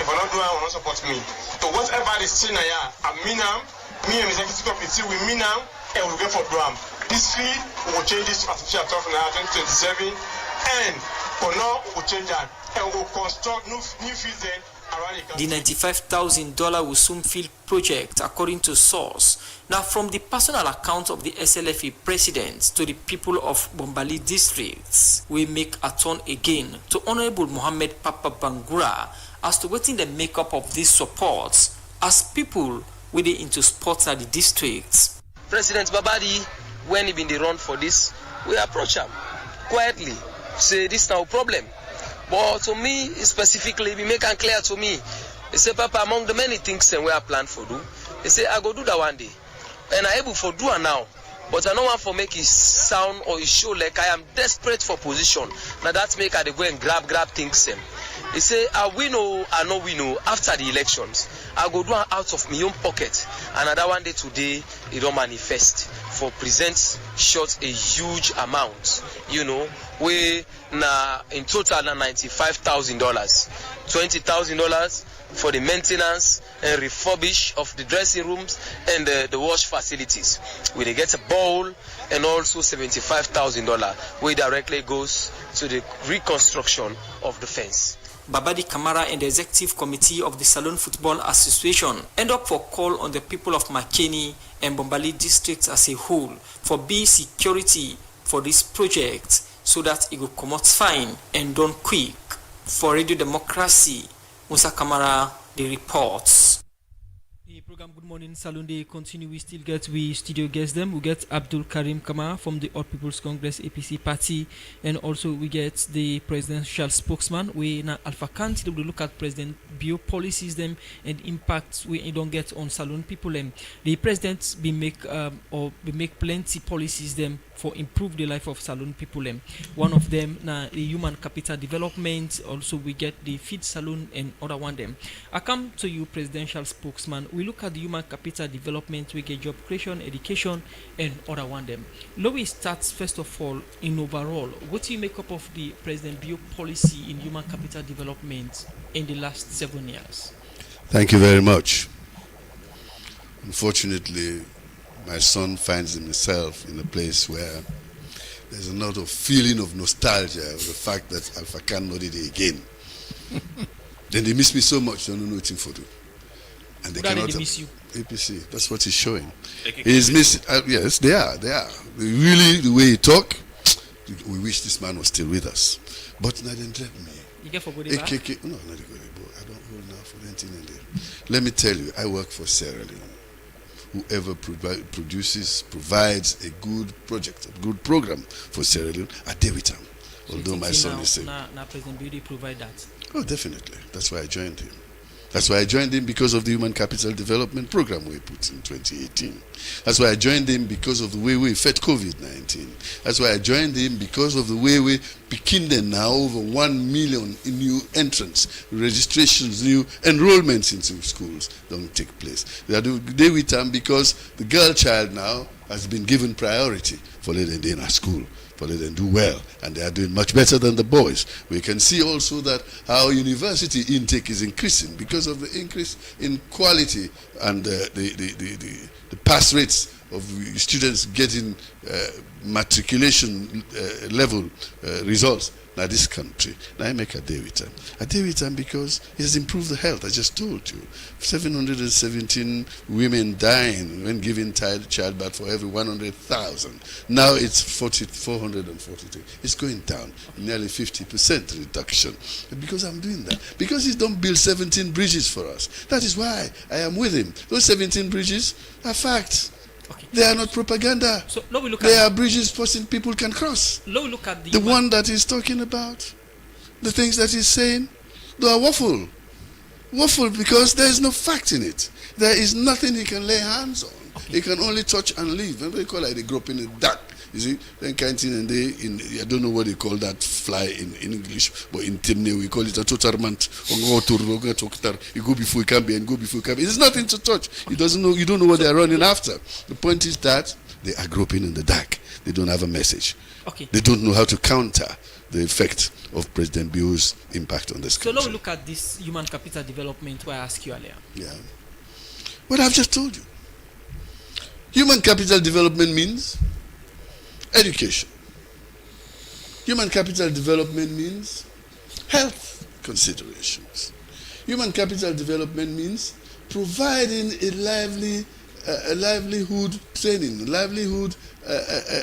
If I don't do it, I will not support me. So whatever they say now, I mean them, me and the executive committee, we mean them, and we'll go for Drum. This field, we will change this to artificial turf now, 2027, and for now, we will change that. And we'll construct new fields then around the country. The $95,000 Wusum Field project, according to source, now from the personal account of the SLFA president to the people of Bombali districts, we make a turn again to Honorable Mohammed Papa Bangura as to what in the makeup of these supports as people with it into sports at the districts. President Babadi, when he been the run for this, we approach him quietly, say this now problem. But to me, specifically, we make it clear to me. He say, Papa, among the many things we are planned for do, he say, I go do that one day. And I able for do it now. But I don't want to make it sound or it show like I am desperate for position. Now that make I go and grab things. He say, I win or I no win or after the elections. I go do it out of my own pocket. Another one day today, it don't manifest. For present short a huge amount. You know, we na in total na $95,000. $20,000 for the maintenance and refurbish of the dressing rooms and the wash facilities. We they get a bowl and also $75,000 which directly goes to the reconstruction of the fence. Babadi Kamara and the executive committee of the Salone Football Association end up for call on the people of Makeni and Bombali districts as a whole for be security for this project so that it will come out fine and done quick. For Radio Democracy, Musa Kamara, the reports. The program Good Morning Saloon Day continue. We still get studio guests them. We get Abdul Karim Kamara from the All People's Congress APC party, and also we get the presidential spokesman. We now Alpha Kanti will look at President Bio policies them and impacts we don't get on Saloon people. The president be make plenty policies them for improve the life of Saloon people. One of them now the human capital development. Also we get the feed saloon and other one them. I come to you, presidential spokesman. We look at the human capital development, we get job creation, education, and other one them. Louis starts first of all in overall. What do you make up of the President Bio policy in human capital development in the last 7 years? Thank you very much. Unfortunately, my son finds himself in a place where there's a lot of feeling of nostalgia of the fact that Alpha Khan not did it again. Then they miss me so much, they don't know nothing for do. And they cannot miss you. APC, that's what he's showing. He's missing. Yes, they are. Really, the way he talk, we wish this man was still with us. But not in me. You get for good no, not the good. I don't hold now for anything in there. Let me tell you, I work for Sierra Leone. Whoever provides a good project, a good program for Sierra Leone, I deal with him. Although my son is saying, now President Beauty provide that. Oh, definitely. That's why I joined him. That's why I joined him, because of the Human Capital Development Program we put in 2018. That's why I joined him, because of the way we fought COVID-19. That's why I joined him, because of the way we begin them now over 1 million in new entrants, registrations, new enrollments into schools don't take place. They are doing with them because the girl child now has been given priority for letting them in our school, for letting them do well, and they are doing much better than the boys. We can see also that our university intake is increasing because of the increase in quality and the pass rates of students getting matriculation level results. Now this country, now I make a day with him. A day with him because he has improved the health. I just told you, 717 women dying when giving childbirth for every 100,000. Now it's 443. It's going down, nearly 50% reduction. Because I'm doing that. Because he's done build 17 bridges for us. That is why I am with him. Those 17 bridges are facts. Okay. They are not propaganda. So now we look they are bridges people can cross. Now we look at the one that he's talking about, the things that he's saying, they are waffle. Waffle because there is no fact in it. There is nothing he can lay hands on. Okay. He can only touch and leave. Remember they call it they grow up in the dark. You see, then canteen and I don't know what they call that fly in English, but in Timne we call it a totarmant. You go before you can be and go before you can be. There's nothing to touch. He doesn't know. You don't know what they're running after. The point is that they are groping in the dark. They don't have a message. Okay. They don't know how to counter the effect of President Bio's impact on this country. So now look at this human capital development where I asked you earlier. Yeah. What I've just told you. Human capital development means education. Human capital development means health considerations. Human capital development means providing a livelihood training, livelihood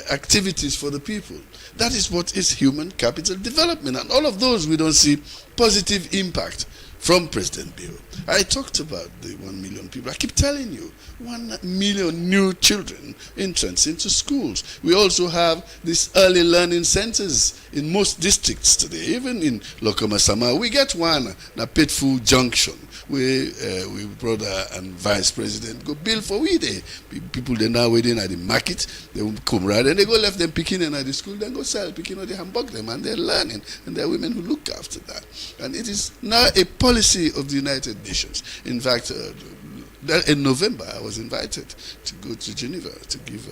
activities for the people. That is what is human capital development. And all of those we don't see positive impact from President Bio. I talked about the 1 million people. I keep telling you, 1 million new children entrance into schools. We also have these early learning centers in most districts today. Even in Lokomasama, we get one at Petfu Junction, where we brother and vice president go bill for we there. People they now waiting at the market, they will come right and they go left them picking in at the school, then go sell picking or they hamburg them, and they're learning, and there are women who look after that. And it is now a policy of the United Nations. In fact, in November, I was invited to go to Geneva to give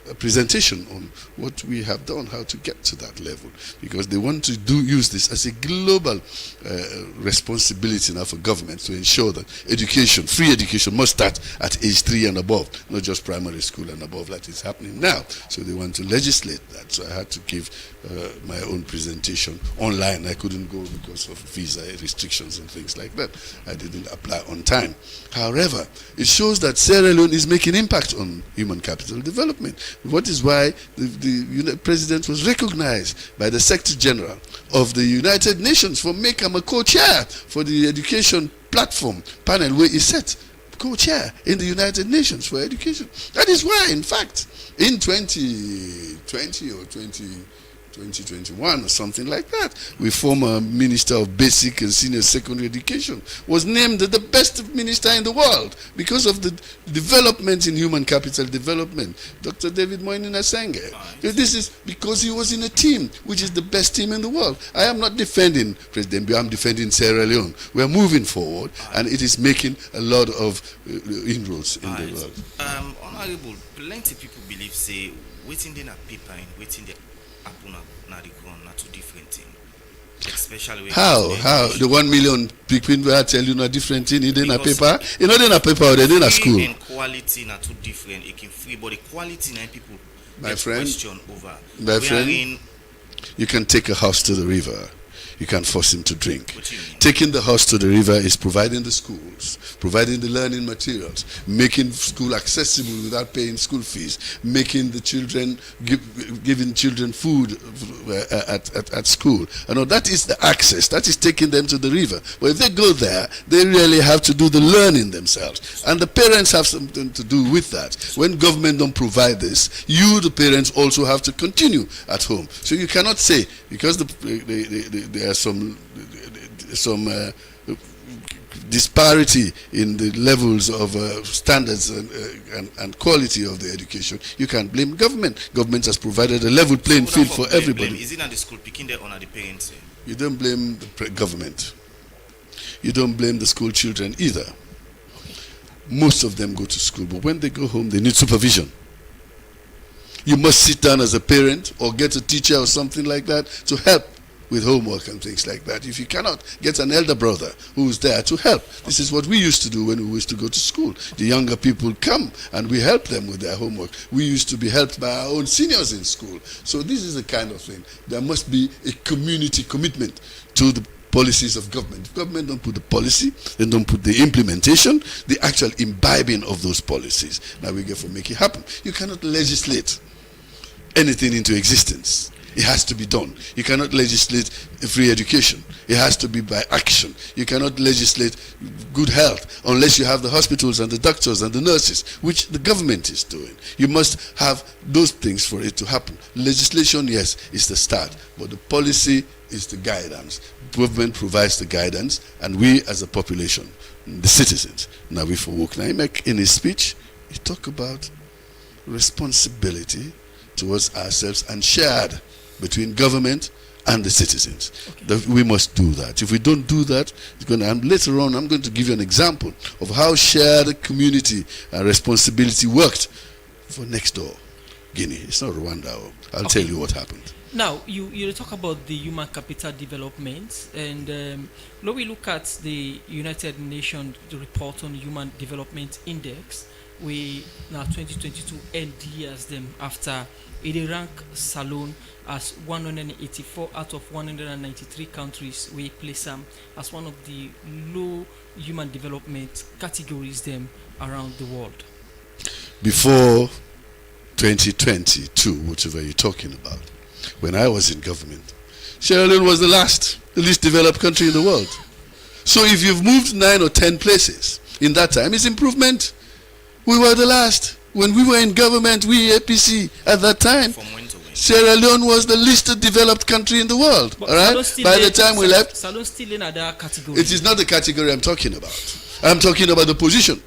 a presentation on what we have done, how to get to that level, because they want to use this as a global responsibility now for government to ensure that education, free education, must start at age 3 and above, not just primary school and above. That is happening now. So they want to legislate that. So I had to give my own presentation online. I couldn't go because of visa restrictions and things like that. I didn't apply on time. However, it shows that Sierra Leone is making impact on human capital development. What is why the president was recognized by the Secretary General of the United Nations for making him a co-chair for the education platform panel where he set co-chair in the United Nations for education. That is why, in fact, in 2020 or 2021 or something like that, we former Minister of Basic and Senior Secondary Education was named the best minister in the world because of the development in human capital development. Dr. David Moinin Asenge. This is because he was in a team which is the best team in the world. I am not defending President Bio, I'm defending Sierra Leone. We are moving forward, and it is making a lot of inroads in the world. Honorable, plenty people believe, say, waiting in a paper and waiting the not two different things. Especially how the 1 million people will tell you not different thing in a paper. You know, in a paper or in a school. And quality not too different. It can free, but the quality now people my friend, question over. My friend, you can take a horse to the river. You can't force him to drink. Taking the horse to the river is providing the schools, providing the learning materials, making school accessible without paying school fees, making the children, giving children food at school. And all that is the access. That is taking them to the river. But if they go there, they really have to do the learning themselves. And the parents have something to do with that. When government don't provide this, you, the parents, also have to continue at home. So you cannot say, because there are some disparity in the levels of standards and quality of the education, you can't blame government. Government has provided a level playing field for everybody. Is it not the school picking there or not the parents? You don't blame the government. You don't blame the school children either. Most of them go to school, but when they go home, they need supervision. You must sit down as a parent or get a teacher or something like that to help with homework and things like that. If you cannot, get an elder brother who is there to help. This is what we used to do when we used to go to school. The younger people come and we help them with their homework. We used to be helped by our own seniors in school. So this is the kind of thing. There must be a community commitment to the policies of government. If government don't put the policy, they don't put the implementation, the actual imbibing of those policies. Now we get for make it happen. You cannot legislate anything into existence. It has to be done. You cannot legislate free education. It has to be by action. You cannot legislate good health unless you have the hospitals and the doctors and the nurses, which the government is doing. You must have those things for it to happen. Legislation, yes, is the start, but the policy is the guidance. Government provides the guidance, and we as a population, the citizens. Now, for Woknaimek, in his speech, he talked about responsibility towards ourselves and shared between government and the citizens. That we must do that. If we don't do that, it's going to, and later on I'm going to give you an example of how shared community and responsibility worked for next door Guinea. It's not Rwanda. I'll tell you what happened. Now, you talk about the human capital development, and when we look at the United Nations report on Human Development Index, we now 2022 end years them after it rank Salone as 184 out of 193 countries. We place them as one of the low human development categories them around the world. Before 2022, whatever you're talking about, when I was in government, Sierra Leone was the last. the least developed country in the world. So if you've moved 9 or 10 places in that time, it's improvement. We were the last. When we were in government, we APC at that time, Sierra Leone was the least developed country in the world. All right. By the time we left, Salon still in other category. it is not the category I'm talking about. I'm talking about the position.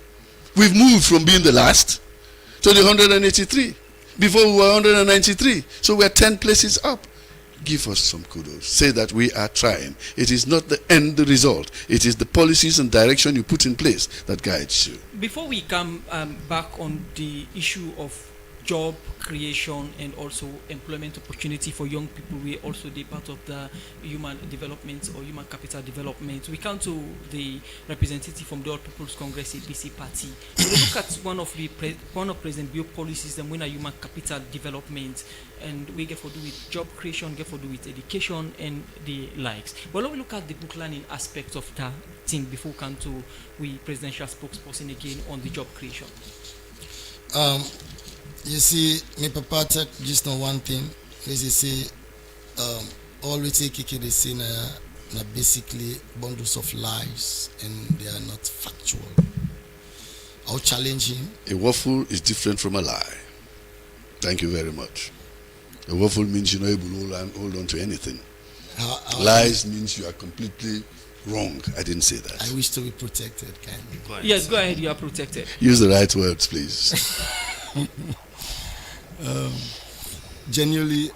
We've moved from being the last to the 183. Before we were 193. So we're 10 places up. Give us some kudos. Say that we are trying. It is not the end result. It is the policies and direction you put in place that guides you. Before we come back on the issue of job creation and also employment opportunity for young people, we also the part of the human development or human capital development. We come to the representative from the All People's Congress APC party. We look at one of President Bio policies, the winner human capital development, and we get to do with job creation, get to do with education and the likes. But let me look at the book learning aspect of that thing before we come to we presidential spokesperson again on the job creation. You see, my papa talk just on one thing. As you say, all we take they say na basically bundles of lies and they are not factual. I'll challenge him. A waffle is different from a lie. Thank you very much. A waffle means you're not able to hold on to anything. Lies means you are completely wrong. I didn't say that. I wish to be protected, kindly. Yes, go ahead. You are protected. Use the right words, please. Genuinely,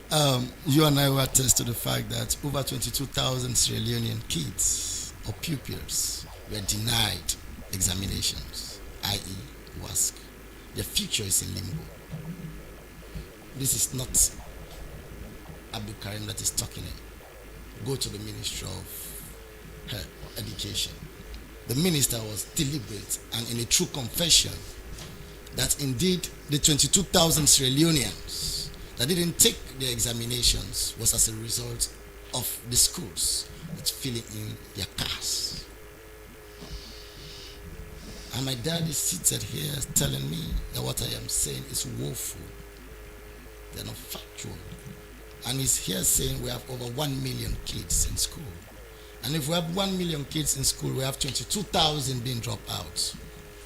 you and I will attest to the fact that over 22,000 Sierra Leonean kids or pupils were denied examinations, i.e. WASC. Their future is in limbo. This is not Abdul Karim that is talking it. Go to the Ministry of Education. The minister was deliberate and in a true confession that indeed the 22,000 Sierra Leoneans that didn't take their examinations was as a result of the schools that's filling in their cars. And my dad is seated here telling me that what I am saying is woeful. They're not factual. And he's here saying we have over 1 million kids in school. And if we have 1 million kids in school, we have 22,000 being dropped out.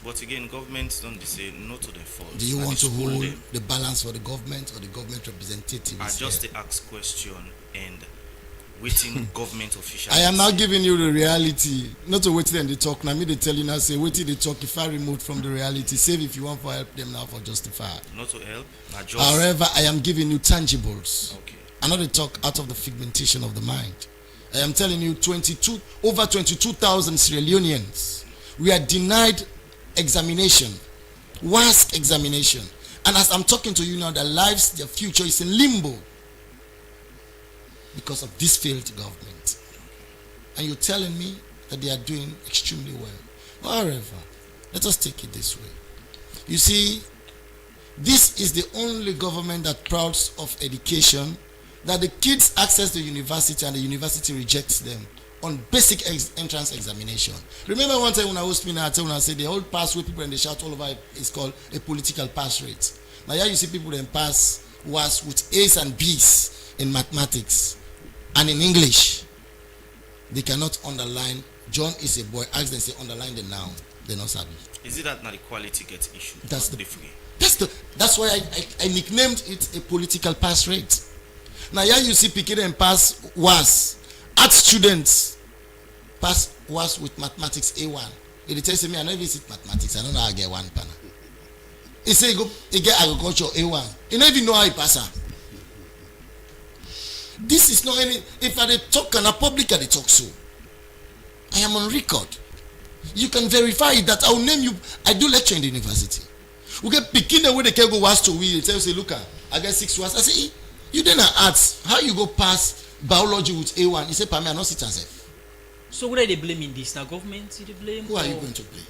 But again, governments don't say no to the fault. Do you want to hold the balance for the government or the government representatives? I just ask question and waiting government officials. I am now giving you the reality. Not to wait till they talk. Now me they tell you now say wait till they talk. If I removed from the reality, save if you want for help them now for justify. Not to help. Just... However, I am giving you tangibles. Okay. I'm not a talk out of the figmentation of the mind. I am telling you over 22,000 Sierra Leoneans. We are denied examination, WASC examination. And as I'm talking to you now, their lives, their future is in limbo because of this failed government. And you're telling me that they are doing extremely well. However, let us take it this way. You see, this is the only government that prouds of education, that the kids access the university and the university rejects them on basic entrance examination. Remember one time when I was speaking, I said the old pass rate people and they shout all over is called a political pass rate. Now here you see people then pass was with A's and B's in mathematics and in English. They cannot underline John is a boy. Ask them say underline the noun. They're not savvy. Is it that not equality gets issued? That's why I nicknamed it a political pass rate. Now here you see Pikir and pass was art students pass was with mathematics A1. It tells me I never visit mathematics. I don't know how I get one panel. He say he get agriculture A1. You don't even know how he pass her. This is not any. If I talk and a public they talk so. I am on record. You can verify it that I'll name you. I do lecture in the university. We get picking the way they can go was to we. They tell you say look I get 6 was. I say you then arts. How you go pass biology with A1? He said, "Pami, I not sit and say." So what are they blaming this? Now government? They blame? Who are you going to blame?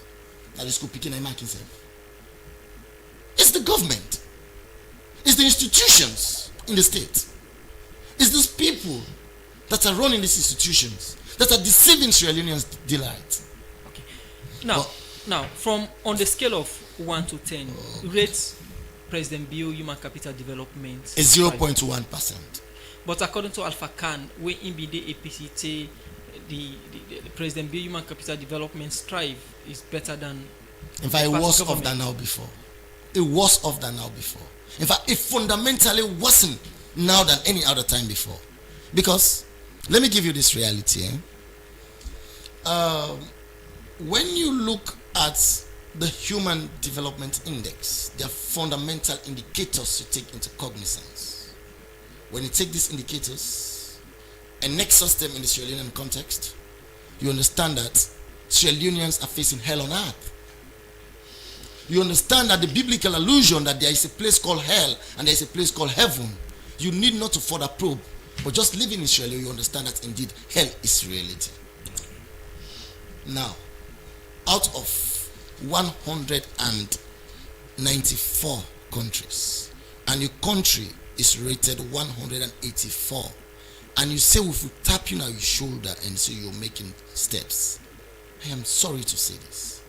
That the school picking and marking himself. It's the government. It's the institutions in the state. It's those people that are running these institutions that are deceiving Sierra Leoneans delight. Okay. Now, from on the scale of 1 to 10, rate President Bio human capital development is 0.1%. But according to Alpha Khan, when in the APC say the President Bill Human Capital Development Strive is better than. In fact, it was off than now before. It was off than now before. In fact, it fundamentally wasn't now than any other time before. Because, let me give you this reality. When you look at the Human Development Index, there are fundamental indicators to take into cognizance. When you take these indicators and nexus them in the Sierra Leonean context, you understand that Sierra Leoneans are facing hell on earth. You understand that the biblical allusion that there is a place called hell and there is a place called heaven, you need not to further probe, but just living in Sierra Leone, you understand that indeed hell is reality. Now, out of 194 countries, and your country is rated 184, and you say if we tap you on your shoulder and say you're making steps, I am sorry to say this,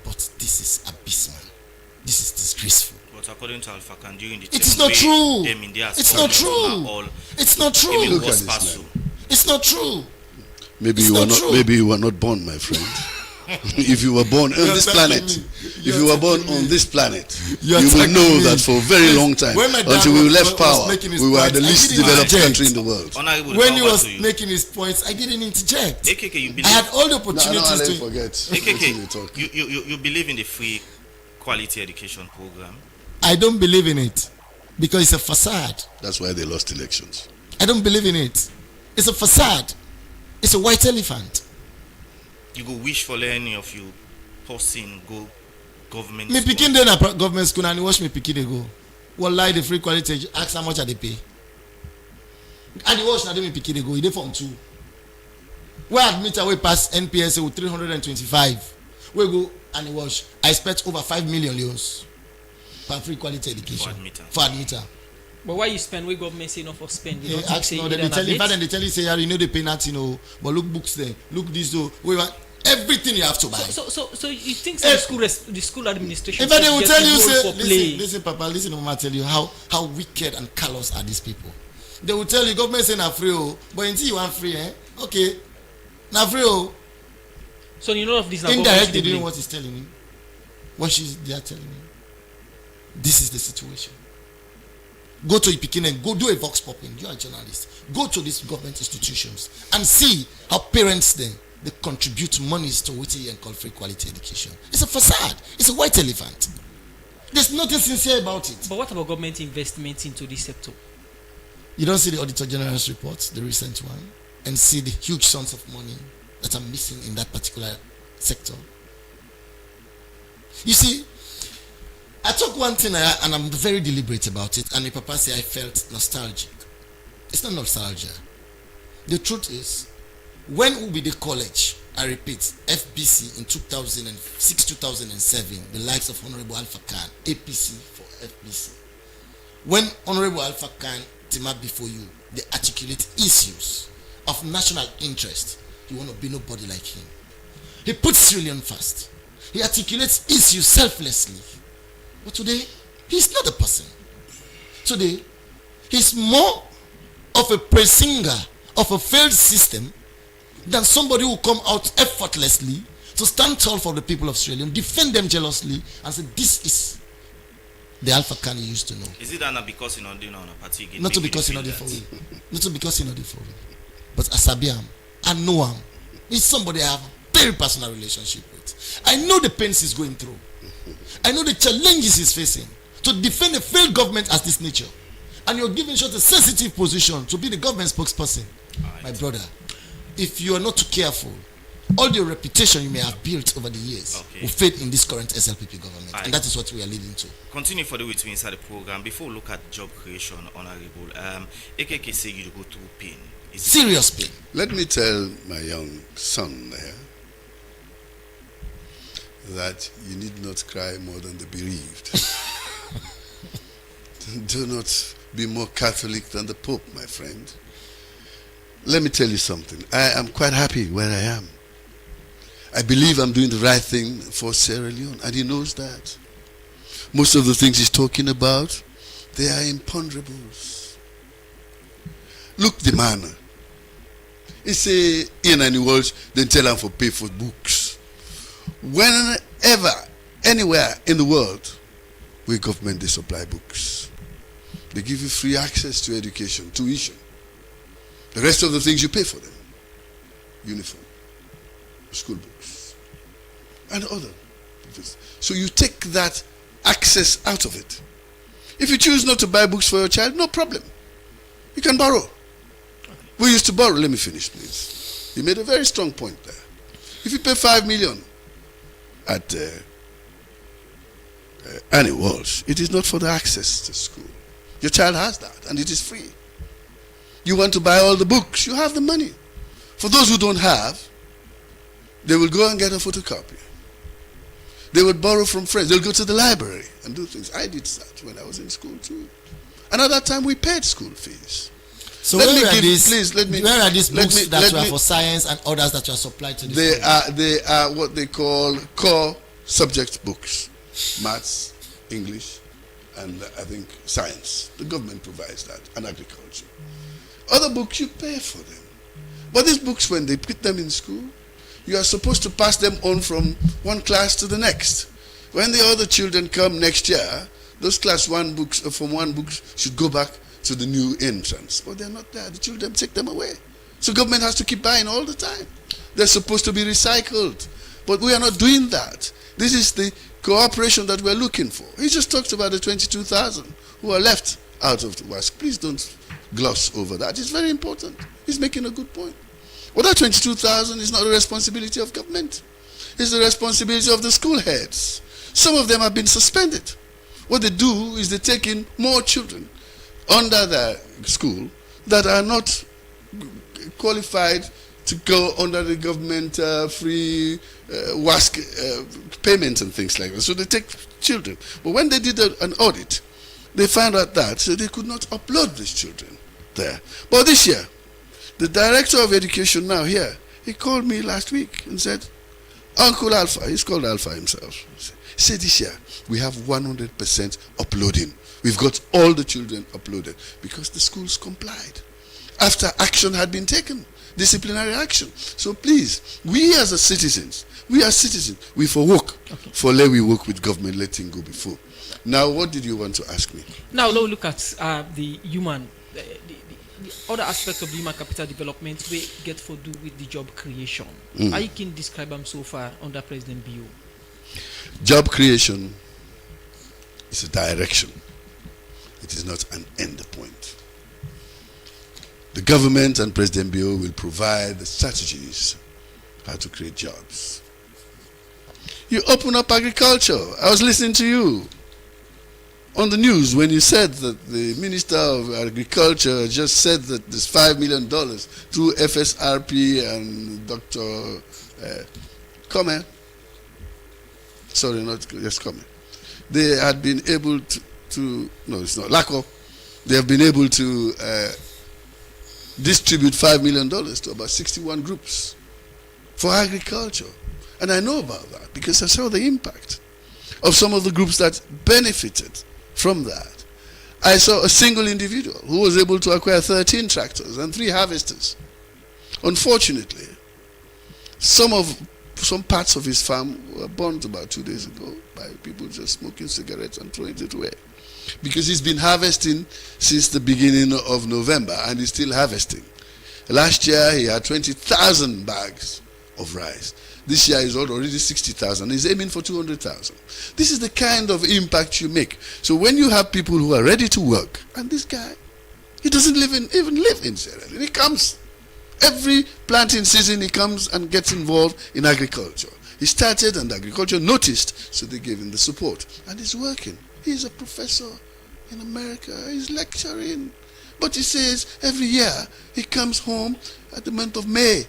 but this is abysmal. This is disgraceful. But according to Alpha Khan, during the it is not true. It's not true. It's not true. Look at this man. It's not true. Maybe you were not. Maybe you were not born, my friend. If you were born on this planet, you will know that for a very long time, until we left power, we were the least developed country in the world. When he was making his points, I didn't interject. I had all the opportunities to forget. You believe in the free quality education program? I don't believe in it because it's a facade. That's why they lost elections. I don't believe in it. It's a facade. It's a white elephant. You go wish for any of you person go government. Me picking then a government school and watch me picking they go. What lie the free quality? Ask how much are they pay. And the watch now they me picking they go. They from 2. Where admit away past NPSA with 325. We go and the watch. I spent over 5 million euros for free quality education for admitter. But why you spend? We government say enough for spend. You don't ask, say no, they tell you. They tell you say you know they pay nothing. No, but look books there. Look this though. We want everything you have to buy. So you think the school administration? If they will tell you say listen, Papa, listen, Mama, tell you how wicked and callous are these people. They will tell you government say na free, but until you want free, okay, na free. So you know of this. Indirectly, do you know what he's telling me? What they are telling me. This is the situation. Go to Ipikin and go do a vox popping. You are a journalist. Go to these government institutions and see how parents they contribute monies to what you call free quality education. It's a facade. It's a white elephant. There's nothing sincere about it. But what about government investment into this sector? You don't see the Auditor General's report, the recent one, and see the huge sums of money that are missing in that particular sector. You see, I took one thing and I'm very deliberate about it, and my papa say I felt nostalgic. It's not nostalgia. The truth is, when Ubide College, I repeat, FBC in 2006-2007, the likes of Honorable Alpha Khan, APC for FBC. When Honorable Alpha Khan came up before you, they articulate issues of national interest. You want to be nobody like him. He puts Sierra Leone first. He articulates issues selflessly. But today, he's not a person. Today, he's more of a praise singer of a failed system than somebody who come out effortlessly to stand tall for the people of Sierra Leone, defend them jealously, and say, this is the Alpha Khan you used to know. Is it that not because you're not doing on a party? Not to because you're not there for me. Not to because you're not there for me. But Asabiam, I know him. He's somebody I have a very personal relationship with. I know the pains he's going through. I know the challenges he's facing to defend a failed government as this nature. And you're giving such a sensitive position to be the government spokesperson. Right. My brother, if you are not too careful, all the reputation you may have built over the years will fade in this current SLPP government. Right. And that is what we are leading to. Continue further with me inside the program. Before we look at job creation, Honorable, AKK say you go through pain. Serious pain. Let me tell my young son there that you need not cry more than the bereaved. Do not be more Catholic than the Pope, my friend. Let me tell you something. I am quite happy where I am. I believe I'm doing the right thing for Sierra Leone, and he knows that. Most of the things he's talking about, they are imponderables. Look the man. He say in any words, then tell him for pay for books. Whenever, anywhere in the world, where government they supply books. They give you free access to education, tuition. The rest of the things you pay for them. Uniform, school books, and other. So you take that access out of it. If you choose not to buy books for your child, no problem. You can borrow. We used to borrow. Let me finish, please. You made a very strong point there. If you pay 5 million at Annie Walsh, it is not for the access to school. Your child has that, and it is free. You want to buy all the books, you have the money. For those who don't have, they will go and get a photocopy. They would borrow from friends. They'll go to the library and do things. I did that when I was in school too. And at that time, we paid school fees. So where are these books that were for science and others that were supplied to the school? They are what they call core subject books. Maths, English, and I think science. The government provides that, and agriculture. Other books, you pay for them. But these books, when they put them in school, you are supposed to pass them on from one class to the next. When the other children come next year, those class 1 books from one book should go back to the new entrance. But they're not there. The children take them away. So government has to keep buying all the time. They're supposed to be recycled. But we are not doing that. This is the cooperation that we're looking for. He just talked about the 22,000 who are left out of the WASC. Please don't gloss over that. It's very important. He's making a good point. Well, that 22,000 is not the responsibility of government. It's the responsibility of the school heads. Some of them have been suspended. What they do is they take in more children under their school that are not qualified to go under the government free WASC payments and things like that. So they take children. But when they did an audit, they found out that so they could not upload these children there. But this year, the director of education now here, he called me last week and said, Uncle Alpha, he's called Alpha himself, he said this year we have 100% uploading. We've got all the children uploaded because the schools complied after action had been taken, disciplinary action. So please, we as citizens, we for work, for let we work with government, letting go before. Now, what did you want to ask me? Now, let's look at the human, the other aspect of the human capital development we get for do with the job creation. How you can describe them so far under President Bio? Job creation is a direction. It is not an end point. The government and President Bio will provide the strategies how to create jobs. You open up agriculture. I was listening to you on the news when you said that the Minister of Agriculture just said that this $5 million through FSRP and Dr. Come. Sorry, not yes, Come. They had been able to no, it's not LACO. They have been able to distribute $5 million to about 61 groups for agriculture. And I know about that because I saw the impact of some of the groups that benefited from that. I saw a single individual who was able to acquire 13 tractors and 3 harvesters. Unfortunately, some parts of his farm were burnt about 2 days ago by people just smoking cigarettes and throwing it away. Because he's been harvesting since the beginning of November and he's still harvesting. Last year he had 20,000 bags of rice. This year is already 60,000. He's aiming for 200,000. This is the kind of impact you make. So when you have people who are ready to work, and this guy, he doesn't even live in Sierra Leone. He comes every planting season. He comes and gets involved in agriculture. He started, and agriculture noticed, so they gave him the support, and he's working. He's a professor in America. He's lecturing, but he says every year he comes home at the month of May.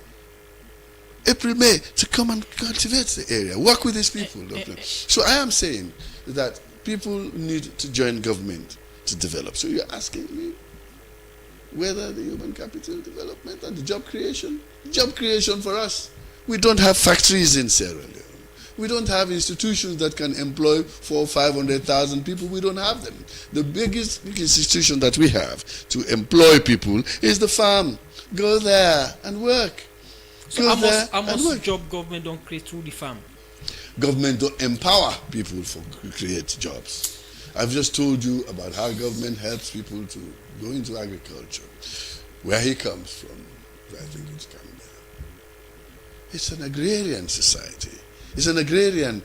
April, May, to come and cultivate the area, work with these people. So I am saying that people need to join government to develop. So you're asking me whether the human capital development and the job creation for us. We don't have factories in Sierra Leone. We don't have institutions that can employ 400,000 or 500,000 people. We don't have them. The biggest institution that we have to employ people is the farm. Go there and work. So how much job government don't create through the farm? Government don't empower people to create jobs. I've just told you about how government helps people to go into agriculture. Where he comes from, I think it's Gambia. It's an agrarian society. It's an agrarian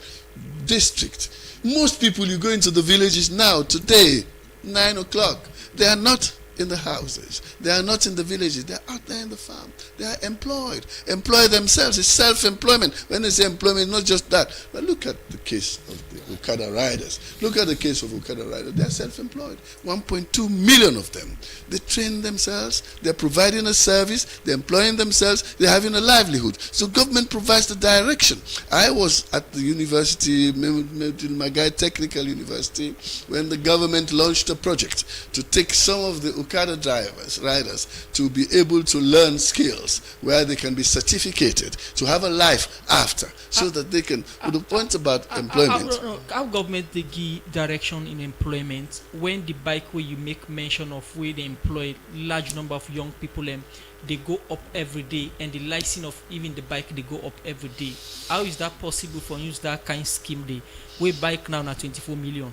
district. Most people, you go into the villages now, today, 9 o'clock, they are not in the houses. They are not in the villages. They are out there in the farm. They are employed. Employ themselves. It's self-employment. When they say employment, not just that. But look at the case of the Okada riders. Look at the case of Okada riders. They are self-employed. 1.2 million of them. They train themselves. They're providing a service. They're employing themselves. They're having a livelihood. So government provides the direction. I was at the university, Magai Technical University, when the government launched a project to take some of the Okada riders to be able to learn skills where they can be certificated to have a life after, so that they can. The point about employment. How government they give direction in employment when the bike where you make mention of where they employ large number of young people and they go up every day, and the license of even the bike they go up every day. How is that possible for use that kind of scheme? They we bike now 24 million.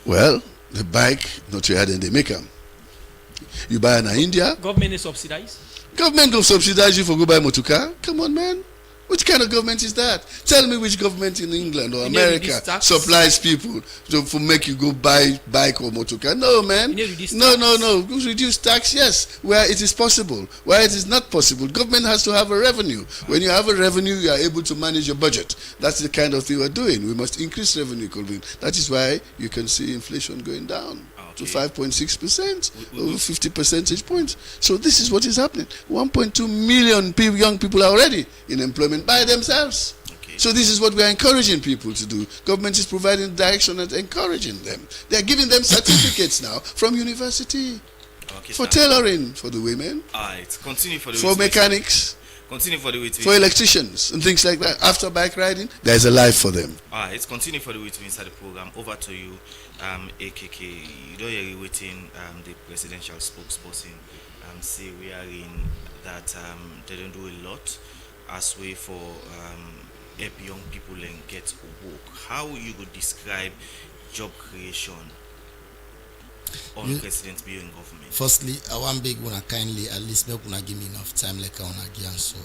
Well, the bike not here then they make them. You buy in India. Government is subsidized. Government will subsidize you for go buy motorcar. Come on, man. Which kind of government is that? Tell me which government in England or America supplies people to make you go buy bike or motorcar. No, man. No. Reduce tax, yes, where it is possible. Where it is not possible, government has to have a revenue. When you have a revenue, you are able to manage your budget. That's the kind of thing we're doing. We must increase revenue, Colvin. That is why you can see inflation going down to 5.6%, over 50 percentage points. So this is what is happening. 1.2 million young people are already in employment by themselves. So this is what we are encouraging people to do. Government is providing direction and encouraging them. They are giving them certificates now from university for tailoring for the women, continue for mechanics, continue for the way for electricians and things like that. After bike riding, there is a life for them. It's continue for the way to inside the program. Over to you, AKK. You know you're waiting the presidential spokesperson say we are in that they don't do a lot as way for help young people and get work. How you would describe job creation on President Bill in government? Firstly, I want big one kindly, at least make una give me enough time like I wanna give, so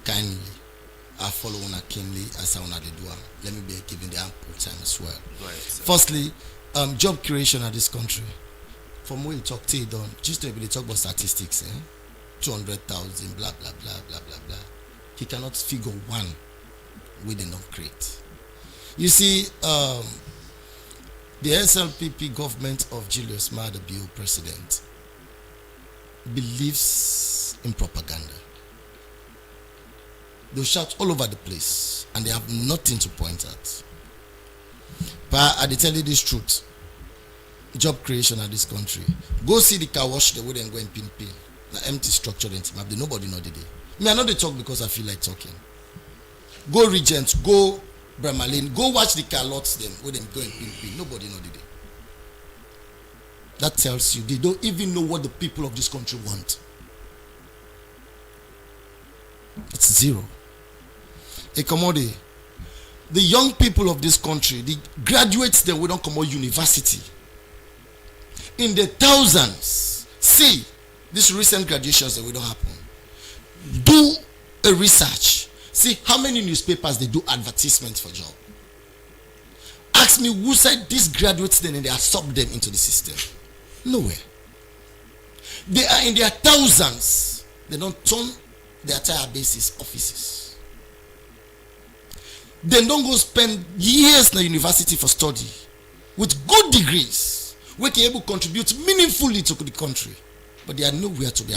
kindly I follow una keenly as I wanna do. Let me be giving the ample time as well. Go ahead, firstly, job creation at this country. From where you talk to done, just to be talk about statistics, 200,000, blah blah blah blah blah blah. He cannot figure one we did not create. You see, the SLPP government of Julius Maada Bio, president, believes in propaganda. They shout all over the place and they have nothing to point at. But I tell you this truth. Job creation at this country. Go see the car wash, they wouldn't go and pin. The empty structure and team up. Nobody know the day. Me, I know they talk because I feel like talking. Go Regent, go Bramalin, go watch the car lots them where them go and pin. Nobody know the day. That tells you they don't even know what the people of this country want. It's zero. A commodity. The young people of this country, the graduates that we don't come out university. In the thousands. See, these recent graduations that we don't happen. Do a research. See how many newspapers they do advertisements for job. Ask me who said these graduates then and they absorb them into the system. Nowhere. They are in their thousands. They don't turn their entire basis offices. They don't go spend years in the university for study with good degrees. We can able to contribute meaningfully to the country, but they are nowhere to be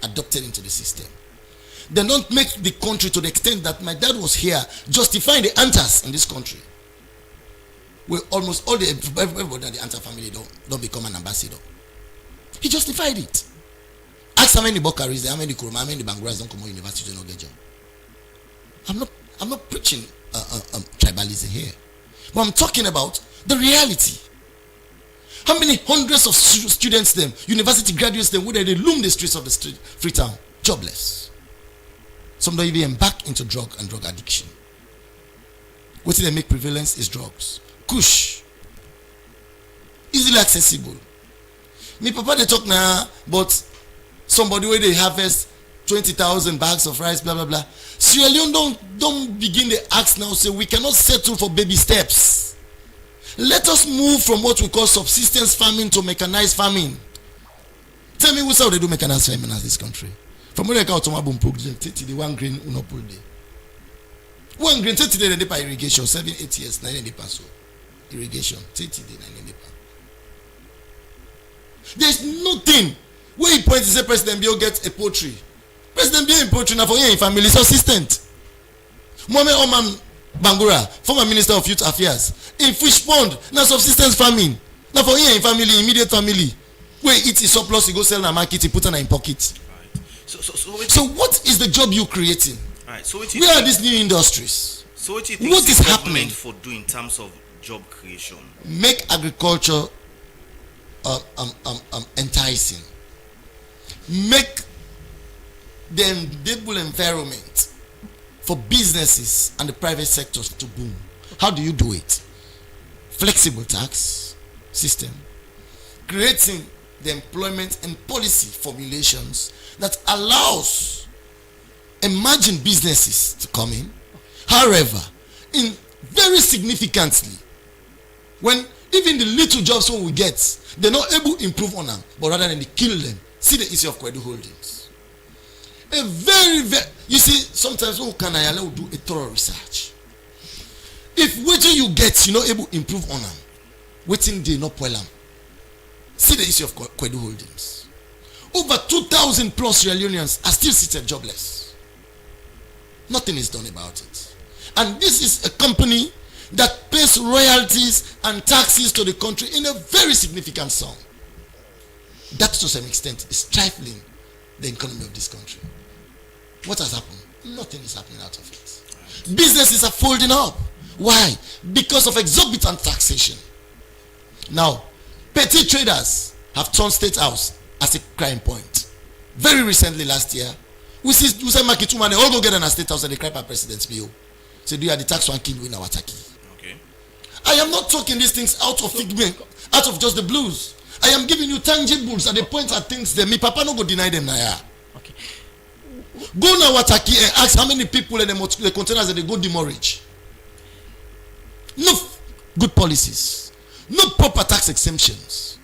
adopted into the system. They don't make the country to the extent that my dad was here justifying the Antas in this country. Where almost all everybody in the Anta family don't become an ambassador. He justified it. Ask how many Bokaris, how many Kuruma, how many Banguras don't come to university to not get job. I'm not preaching tribalism here. But I'm talking about the reality. How many hundreds of students them, university graduates them, where they loom the streets of the Freetown, jobless. Some don't even embark into drug and drug addiction. What they make prevalence is drugs. Kush. Easily accessible. Me papa they talk now, but somebody where they harvest 20,000 bags of rice, blah blah blah. Sierra Leone don't begin the ask now. Say we cannot settle for baby steps. Let us move from what we call subsistence farming to mechanized farming. Tell me what's how they do mechanized farming in this country. From where they come to my boom project, the 1 grain unopul day. 1 grain 30 days they pay irrigation, 7-8 years, 9 days pass. Irrigation, 30 days, 9 days. There's nothing where he points to say President Bio gets a poultry. President Bio in poultry now for your family subsistent. Mohamed Oman Bangura, former Minister of Youth Affairs, in fish pond, now subsistence farming. Now for your family, immediate family, where eat his surplus, he go sell in a market, he put in pocket. Right. So what is the job you creating? Right. So where are these new industries? So what do you think what is happening for doing in terms of job creation? Make agriculture enticing. Make the enable environment for businesses and the private sectors to boom. How do you do it? Flexible tax system, creating the employment and policy formulations that allows emerging businesses to come in. However, in very significantly, when even the little jobs we get, they're not able to improve on them, but rather than they kill them. See the issue of Kwedu Holdings. A very, you see, sometimes we can do a thorough research. If waiting you get, you're not able to improve on them, waiting they not spoil them. See the issue of Kwedu Holdings. Over 2,000 plus Sierra Leoneans are still seated jobless. Nothing is done about it. And this is a company that pays royalties and taxes to the country in a very significant sum. That to some extent is stifling the economy of this country. What has happened? Nothing is happening out of it. Businesses are folding up. Why? Because of exorbitant taxation. Now, petty traders have turned State House as a crime point. Very recently, last year, we said market woman, they all go get in a State House and they cry for President's bill. So do you have the tax one kill in our Taki? Okay. I am not talking these things out of figment, out of just the blues. I am giving you tangibles at the point at things that me papa no go deny them now. Okay. Go now Wataki and ask how many people in the containers that they go demurrage. No good policies. No proper tax exemptions.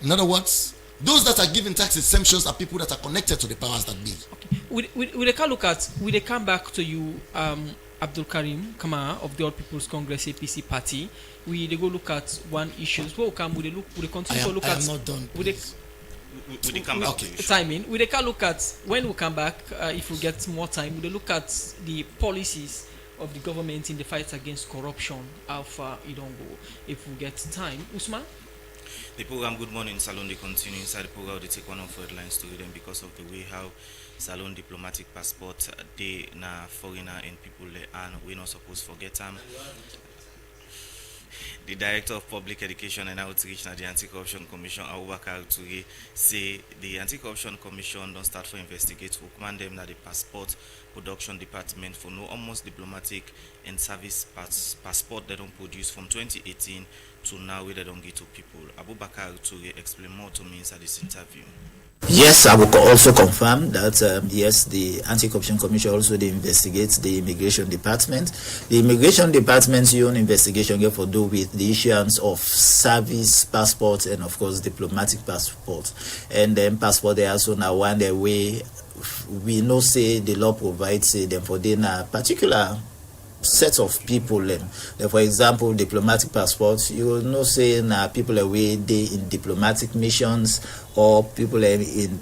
In other words, those that are given tax exemptions are people that are connected to the powers that be. Okay. We come back to you, Abdul Karim Kamara of the All People's Congress APC party. We go look at one issue. So we continue to look at. I am not done. We come back to you. Timing. We can look at when we come back. If we get more time, we look at the policies of the government in the fight against corruption. How far it don't go. If we get time, Usman. The program Good Morning Salon, they continue inside the program. They take one of the headlines to them because of the way how Salon diplomatic passport they na foreigner and people and we're not supposed to forget them. The Director of Public Education and Outreach at the Anti-Corruption Commission, Abubakar Ture, say the Anti-Corruption Commission don't start for investigate to command them that the passport production department for no almost diplomatic and service passport they don't produce from 2018 to now where they don't get to people. Abubakar Ture explain more to me inside this interview. Yes, I will also confirm that yes, the Anti-Corruption Commission also investigates the Immigration Department. The Immigration Department's own investigation get for do with the issuance of service passports and of course diplomatic passports. And then passport they also now one the way we know say the law provides them for then a particular set of people. For example, diplomatic passports, you will know say people away they in diplomatic missions or people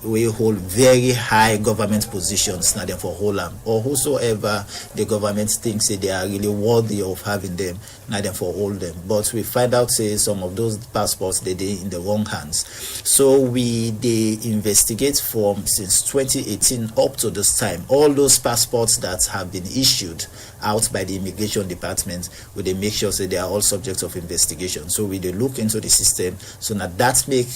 we hold very high government positions now for Holland, or whosoever the government thinks they are really worthy of having them, now for hold them. But we find out some of those passports they in the wrong hands. So they investigate since 2018 up to this time all those passports that have been issued out by the immigration department. They make sure they are all subjects of investigation. So they look into the system. So now that make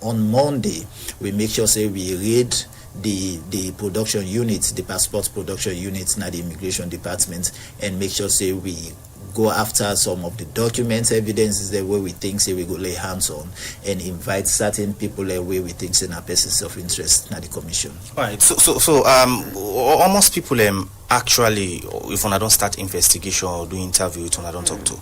on Monday we make sure we read the production units, the passport production units now the immigration department, and make sure we go after some of the documents, evidences the way we think we go lay hands on, and invite certain people the way we think in a persons of interest in the commission. Right. So almost people actually, if I don't start investigation or do interview, I don't talk to.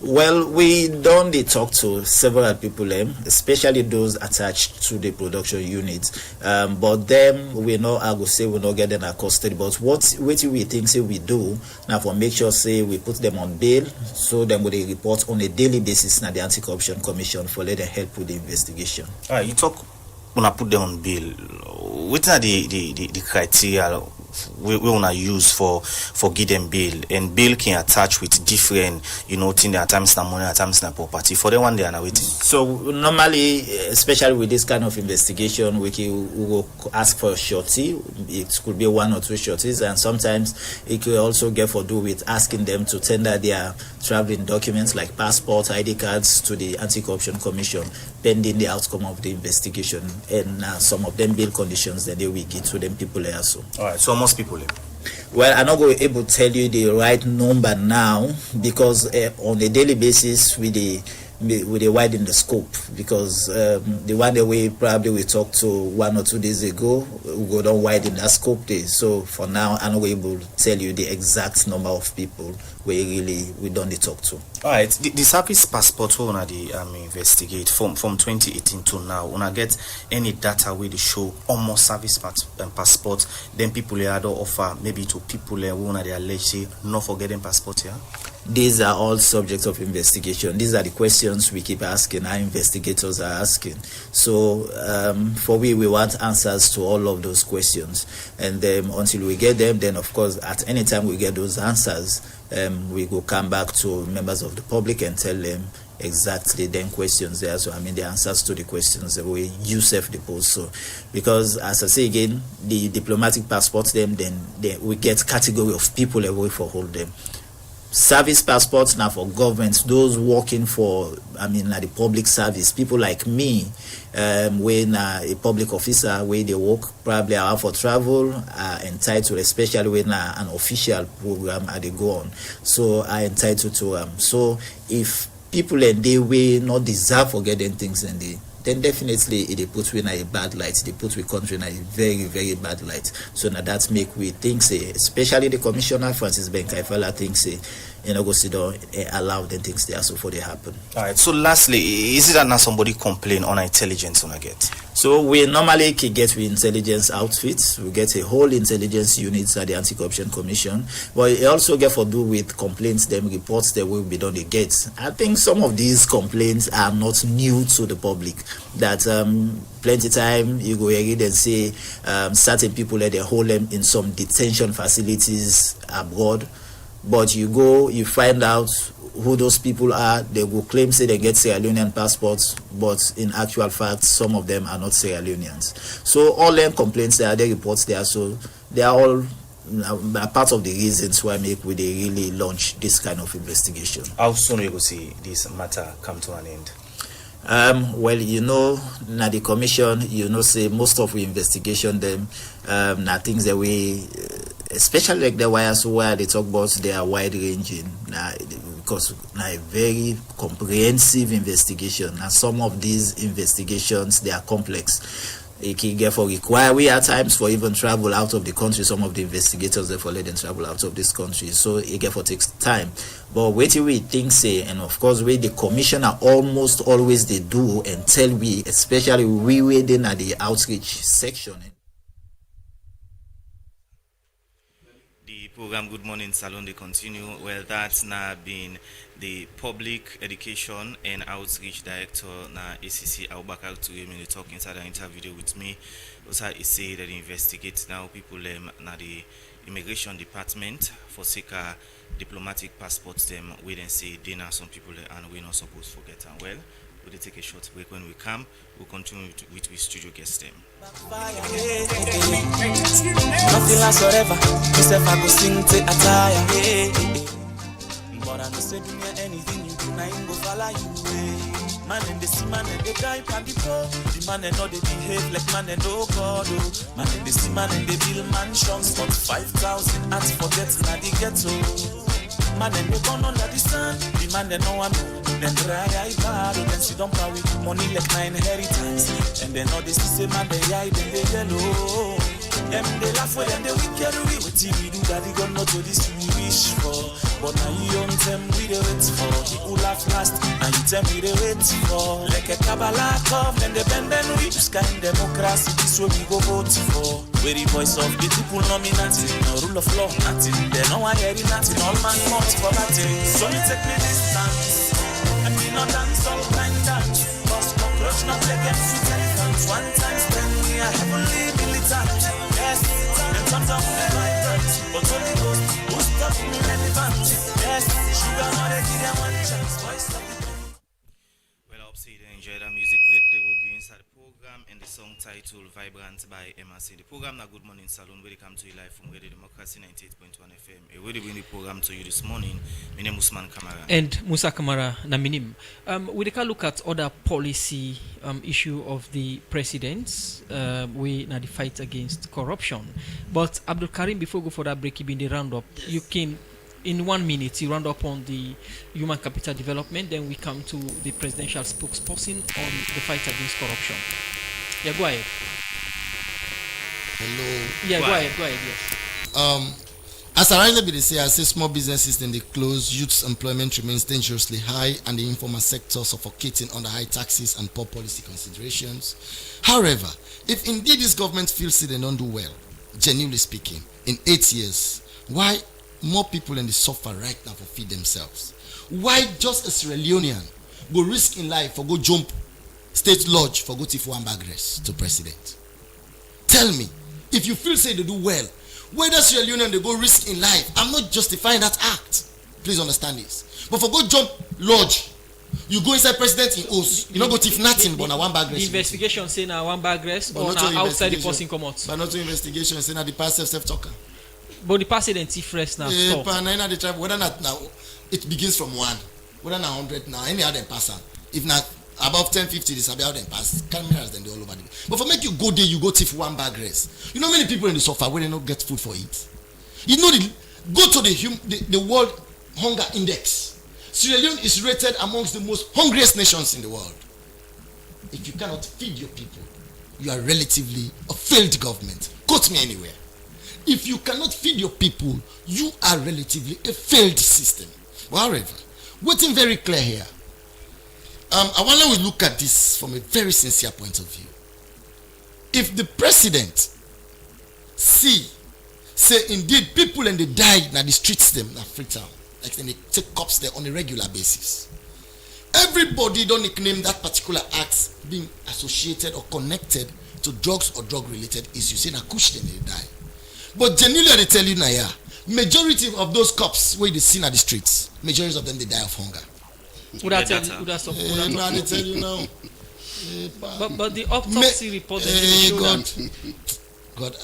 Well, we don't talk to several people, especially those attached to the production units. But them, we know, I will say, we not get them in custody. But what we think we do now for make sure we put them on bail, so then we report on a daily basis now the Anti-Corruption Commission for let them help with the investigation. You talk when I put them on bail. What are the criteria we want to use for give them bail? And bail can attach with different, things, at times na money, at times na property. For the one they are waiting. So normally, especially with this kind of investigation, we will ask for a surety. It could be 1 or 2 sureties, and sometimes it could also get for do with asking them to tender their traveling documents like passports, ID cards to the Anti-Corruption Commission, pending the outcome of the investigation, and some of them bail conditions that they will give to them people also. All right. So most people. Well, I'm not going to be able to tell you the right number now, because on a daily basis we widen the scope, because the one that we probably talked to 1 or 2 days ago, we go down widen that scope there. So for now, I'm not able to tell you the exact number of people we don't talk to. All right, the service passport we investigate from 2018 to now. When get any data where they show almost service passport, then people had to offer maybe to people who they allege not forgetting passport here. These are all subjects of investigation. These are the questions we keep asking, our investigators are asking. So for we want answers to all of those questions. And until we get them, then of course, at any time we get those answers, we will come back to members of the public and tell them exactly then questions there. So the answers to the questions that we use the post. So because as I say again, the diplomatic passports then we get category of people away for hold them. Service passports now for governments, those working for the public service, people like me, when a public officer where they work probably are for travel, are entitled, especially when an official program they go on, so are entitled to so if people and they will not deserve for getting things and then definitely they put we in a bad light. They put we country in a very, very bad light. So now that make we think especially the Commissioner Francis Benkaifala thinks go sit down allow them things there so for they happen. All right. So lastly, is it that now somebody complain on intelligence on a get? So we normally get with intelligence outfits. We get a whole intelligence units at the Anti-Corruption Commission, but it also get for do with complaints, them reports that will be done they get. I think some of these complaints are not new to the public. That plenty time you go ahead and say certain people they hold them in some detention facilities abroad, but you find out who those people are. They will claim say they get Sierra Leonean passports, but in actual fact some of them are not Sierra Leoneans. So all them complaints there, the reports there, so they are all part of the reasons why we really launch this kind of investigation. How soon we will see this matter come to an end? Well, now the commission, say most of the investigation them now things that we especially like the wires where they talk about they are wide ranging because a very comprehensive investigation, and some of these investigations they are complex. It can get for require we at times for even travel out of the country. Some of the investigators therefore let them travel out of this country, so it get for takes time. But what we think and of course where the commissioner almost always they do and tell we, especially we waiting at the outreach section. The program Good Morning Salon, they continue. Well, that's now been the Public Education and Outreach Director na ACC Abubakar Toure talk inside the interview with me. Also, he say that they investigate now people na the Immigration Department for seeker diplomatic passports them. We then say they now some people and we not supposed to forget. And well, we'll take a short break. When we come, we'll continue with studio guest them. Nothing lasts forever. Myself, I go sing to attire. But I know say do me anything you do, I ain't go follow you. Man and they see man and they die pan the pro. The man and know they behave like man and oh God. Man and they see man and they build mansions, but 5,000 and forget na the ghetto. Man and they gone under the sun. The man they know I'm then dry eye bad. Then sit down with money like my inheritance. And then all this say man they hide and they yellow. Them they laugh for them they wicked we. What we do that they gonna know to this we wish for. But now you on them we the wait for. He who laugh last and you tell me the wait for. Like a Kabbalah come then they bend and we. This kind of democracy this way we go vote for. Where the voice of the people nominating. No rule of law nothing. They know I hear it nothing. All man wants for nothing. So me take me distance. And we not dance all kind dance. Cause cockroach not play games with elephants. 1 times 10 we are heavenly militant. Yes, in terms of the migrants. But Holy Ghost, who stop me relevant. Yes, sugar not a give them one chance. Voice of the people. Well, I hope you enjoy that music break. They will go inside the program and the song titled Vibrant by MRC. The program now Good Morning Salon where they come to you live from Radio Democracy 98.1 FM. Where they bring the program to you this morning. My name is Usman Kamara. And Musa Kamara Naminim. We can look at other policy issue of the presidents. We now the fight against corruption. But Abdul Karim, before we go for that break, in the roundup, you can in 1 minute you round up on the human capital development. Then we come to the presidential spokesperson on the fight against corruption. Yeah, go ahead. Hello. Yeah, go ahead. Yes. As I rightly be say, I say small businesses then they close, youth employment remains dangerously high, and the informal sector suffocating under high taxes and poor policy considerations. However, if indeed this government feels they don't do well, genuinely speaking, in 8 years, why more people than they suffer right now for feed themselves? Why just a Sierra Leonean go risk in life for go jump state lodge for go thief 1 bag rest to president? Tell me, if you feel say they do well, whether Sierra Leonean they go risk in life, I'm not justifying that act. Please understand this. But for go jump lodge, you go inside president in O's, you not go thief nothing but na 1 bag rest. The investigation say na 1 bag rest or na outside the person come out. But not to investigation, say na the past self talker. But the president thief rest now. Stop. Whether not now, it begins from 1. Whether na 100 now, any other person. If not above 1050, this about them pass cameras then they all over the. But for make you go there, you go thief 1 bag rest. You know many people in the suffer when they not get food for it. You know go to the World Hunger Index. Sierra Leone is rated amongst the most hungriest nations in the world. If you cannot feed your people, you are relatively a failed government. Quote me anywhere. If you cannot feed your people, you are relatively a failed system. However, what's very clear here. I want to look at this from a very sincere point of view. If the president say indeed people and they die in the streets them in Freetown, like they take cops there on a regular basis. Everybody don't nickname that particular act being associated or connected to drugs or drug related issues. Say na kush then they die. But genuinely they tell you now, yeah, majority of those cops where they see at the streets, majority of them they die of hunger. Would I tell you? They tell you now. But the autopsy report God.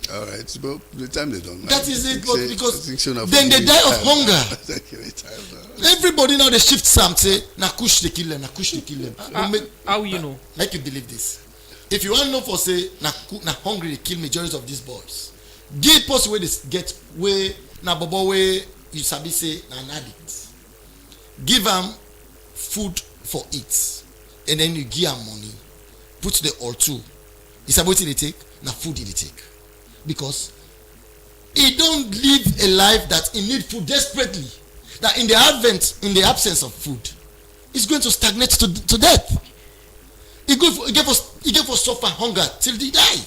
All right, so the time they don't. That is it, because then they die of hunger. Everybody now they shift some say na kush they kill them, na kush they kill them. How you know? Make you believe this. If you want to know for say na hungry they kill majority of these boys. Give post where they get where na bobo where you sabi say na an addict. Give them food for it, and then you give them money. Put the all two. It's about they take na food they take, because he don't live a life that he need food desperately. That in the absence of food, he's going to stagnate to death. He gave us suffer hunger till he die.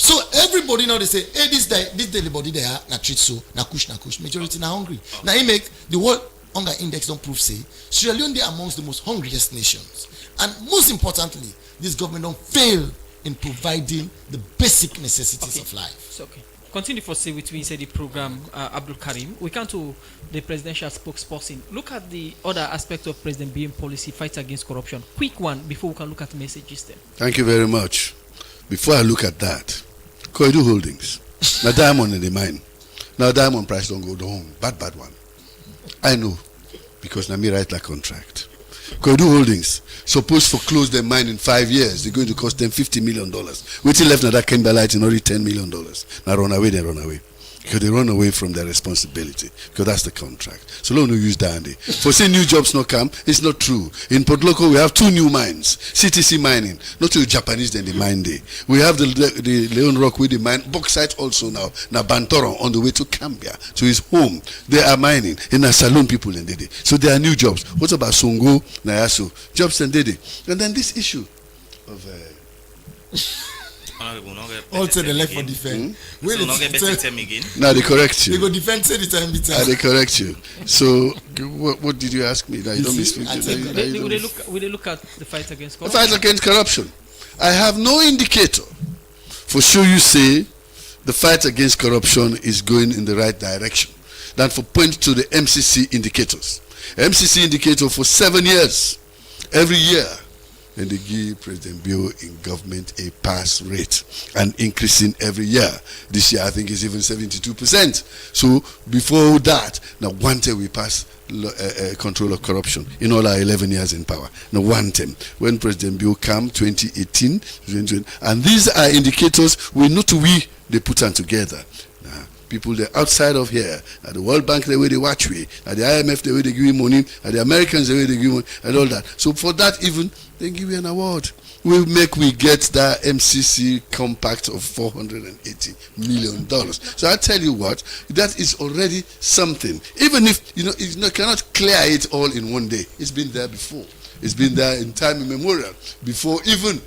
So everybody now they say, hey, this the body there, na treat so, na kush. Majority na hungry. Now he make the World Hunger Index don't prove say Sierra Leone they are amongst the most hungriest nations. And most importantly, this government don't fail in providing the basic necessities of life. So, okay. Continue for say with me inside the program, Abdul Karim. We come to the presidential spokesperson. Look at the other aspect of President Bio's policy, fight against corruption. Quick one before we can look at the messages then. Thank you very much. Before I look at that, Koidu Holdings. Now diamond in the mine. Now diamond price don't go down. Bad one. I know. Because now me write that contract. Koidu Holdings supposed to close their mine in 5 years. They're going to cost them $50 million. Waiting left now that Kimberlite in only $10 million. Now run away. Because they run away from their responsibility. Because that's the contract. So long no use that. For saying new jobs not come, it's not true. In Port Loco, we have 2 new mines. CTC mining. Not to Japanese than the mine day. We have the Leon Rock with the mine. Bauxite also now. Now Bantoron on the way to Cambia. To his home. They are mining. In a saloon people in Dede. So there are new jobs. What about Songo, Nayaso? Jobs in Dede. And then this issue of... Also the left for defense. Now they correct you. They go defend say the time be time. They correct you. So what did you ask me? That you don't misspeak. Will they look at the fight against corruption? The fight against corruption. I have no indicator for sure you say the fight against corruption is going in the right direction than for point to the MCC indicators. MCC indicator for 7 years, every year. And they give President Bio in government a pass rate and increasing every year. This year I think it's even 72%. So before that, now one time we pass control of corruption in all our 11 years in power. Now one time when President Bio came 2018, and these are indicators we they put on together. People they're outside of here, at the World Bank the way they watch we, at the IMF the way they give you money, at the Americans the way they give money, and all that. So for that even they give you an award. We get that MCC compact of $480 million. So I tell you what, that is already something. Even if you cannot clear it all in one day. It's been there before. It's been there in time immemorial. Before even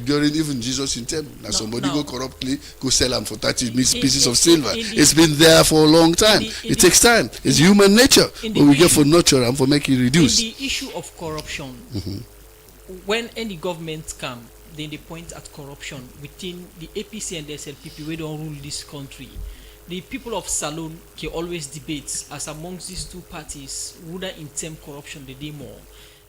during even Jesus in temple. Now somebody go corruptly, go sell them for 30 pieces of silver. It's been there for a long time. It takes time. It's human nature. But we get for nurture and for making it reduce. In the issue of corruption, when any government come, then they point at corruption within the APC and the SLPP, we don't rule this country. The people of Salone can always debate as amongst these two parties, would in term corruption the day more.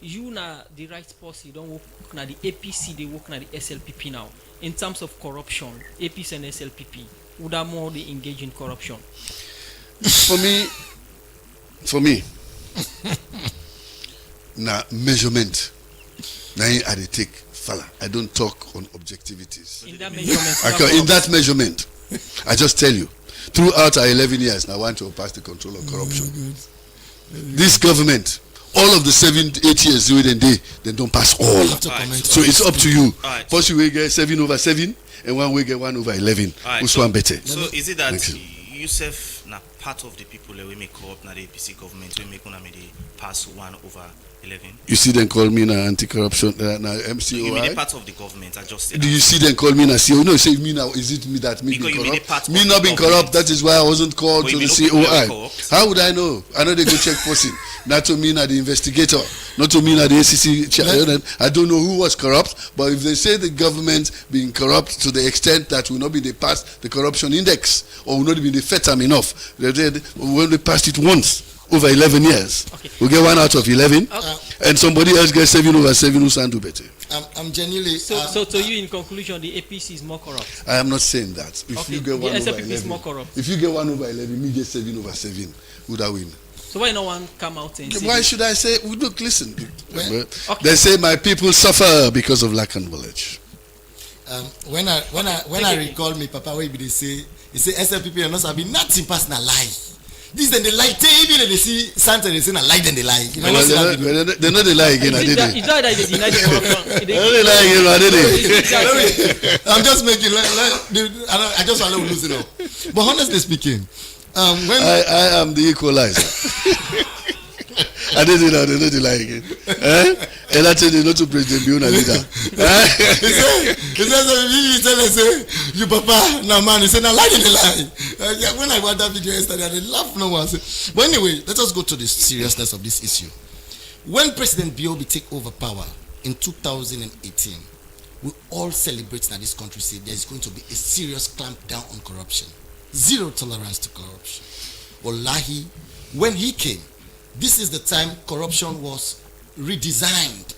You na the right person, you don't work na the APC, they work na the SLPP now. In terms of corruption, APC and SLPP, would are more they engage in corruption? For me, na measurement. Now I take fella. I don't talk on objectivities. In that measurement. In that measurement, I just tell you. Throughout our 11 years, now I want to pass the control of corruption. This government, all of the 7-8 years they don't pass all. So it's up to you. First you will get 7/7, and one will get 1/11. Which one better? So is it that Yusuf na part of the people that we make co-op na the APC government we make una pass 1/11? You see them call me na anti-corruption na MCO. You mean part of the government? I just said. Do you see them call me na CEO? No, say me now. Is it me that me being corrupt? Me not being corrupt. That is why I wasn't called to the COI. How would I know? I know they go check person. Not to me na the investigator. Not to me na the ACC. I don't know who was corrupt. But if they say the government being corrupt to the extent that will not be they pass the corruption index or will not be the FETAM enough, when they passed it once. Over 11 years. Okay. We get 1 out of 11, and somebody else gets 7/7 who can do better. I'm genuinely... So to you, in conclusion, the APC is more corrupt? I am not saying that. If you get 1/11, is more corrupt. If you get 1/11, me get 7/7, would I win? So why no one come out and say... Why should I say... Look, listen. They say my people suffer because of lack of knowledge. When I recall me, Papa, where they say SLPP and not have been nothing personal lie. This then they lie. Even they see Santa, they say, "I lie." Then they lie. They know they lie again. It's not that they deny the corruption. They lie again. I'm just making. I just want to lose it up. But honestly speaking, when I am the equalizer. I didn't know they lie again. And I tell you not to President Biona leader. He said, you papa, now man, he said, now lie in the lie. When I watched that video yesterday, I did laugh no one. But anyway, let us go to the seriousness of this issue. When President Biobi take over power in 2018, we all celebrate that this country say there is going to be a serious clampdown on corruption. Zero tolerance to corruption. Wallahi, when he came, this is the time corruption was redesigned.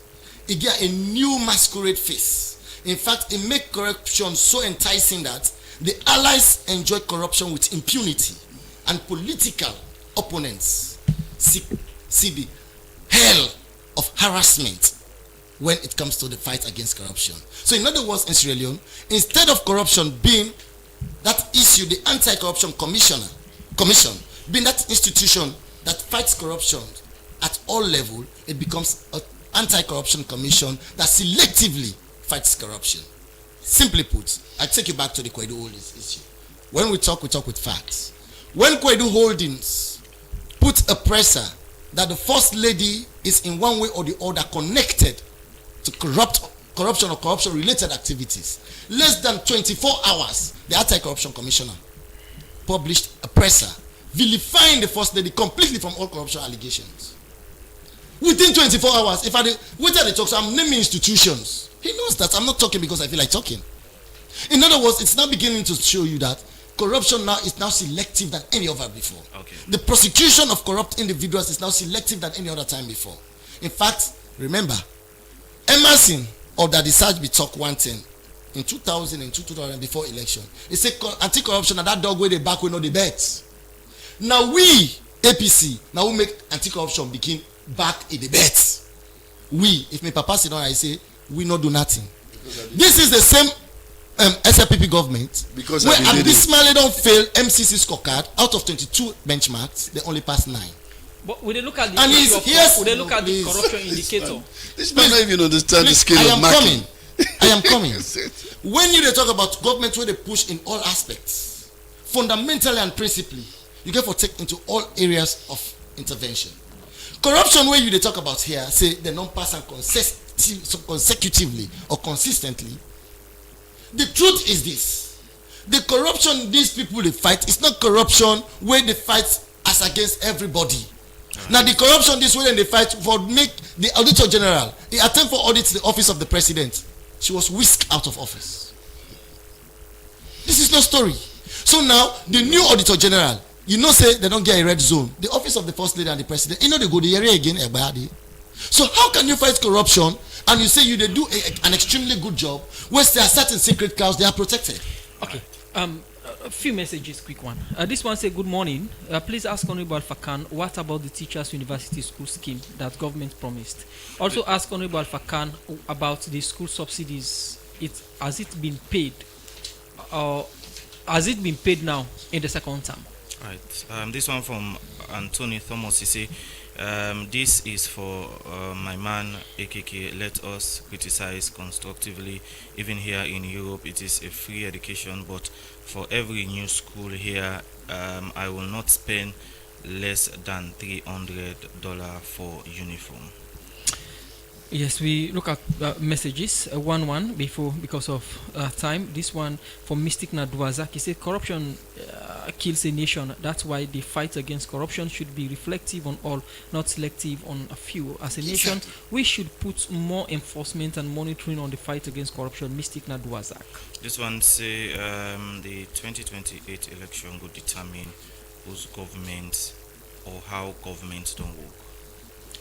It got a new masquerade face. In fact, it made corruption so enticing that the allies enjoyed corruption with impunity, and political opponents see the hell of harassment when it comes to the fight against corruption. So in other words, in Sierra Leone, instead of corruption being that issue, the Anti-Corruption Commission being that institution that fights corruption at all levels, it becomes an Anti-Corruption Commission that selectively fights corruption. Simply put, I take you back to the Kwedu Holdings issue. When we talk with facts. When Kwedu Holdings put a presser that the First Lady is in one way or the other connected to corruption or corruption-related activities, less than 24 hours, the Anti-Corruption Commissioner published a presser vilifying the First Lady completely from all corruption allegations. Within 24 hours, if I wait at the talk, so I'm naming institutions. He knows that I'm not talking because I feel like talking. In other words, it's now beginning to show you that corruption now is now selective than any other before. Okay. The prosecution of corrupt individuals is now selective than any other time before. In fact, remember, Emerson or that the be talk one thing in 2000 and 2000 before election. He said anti-corruption and that dog where they back we know the bet. Now we APC now we make anti-corruption begin back in the bet. We, if my papa sit down, I say we not do nothing. This is the same SLPP government because where Abismale don't fail MCC scorecard out of 22 benchmarks, they only pass 9. But when they look at the corruption indicator, this man not even understand the scale of marking. I am coming. When you talk about government where they push in all aspects, fundamentally and principally, you get for take into all areas of intervention. Corruption where you talk about here, say they don't pass and consecutively or consistently. The truth is this: the corruption these people they fight is not corruption where they fight as against everybody. Now the corruption this way they fight for make the Auditor General, he attempt for audit the office of the president. She was whisked out of office. This is no story. So now the new Auditor General, you know, say they don't get a red zone. The office of the First Lady and the President, you know, they go the area again. So how can you fight corruption and you say they do an extremely good job where there are certain secret cows they are protected? Okay. A few messages, quick one. This one say, good morning. Please ask Honorable Fakan, what about the Teachers University School scheme that government promised? Also ask Honorable Fakan about the school subsidies. Has it been paid? Or has it been paid now in the second term? Right. This one from Anthony Thomas. He say, this is for my man AKK. Let us criticize constructively. Even here in Europe, it is a free education, but for every new school here, I will not spend less than $300 for uniform. Yes, we look at messages. One before because of time. This one from Mystic Nadwazak. He said corruption kills a nation. That's why the fight against corruption should be reflective on all, not selective on a few. As a nation, we should put more enforcement and monitoring on the fight against corruption. Mystic Nadwazak. This one say the 2028 election will determine whose government or how governments don't work.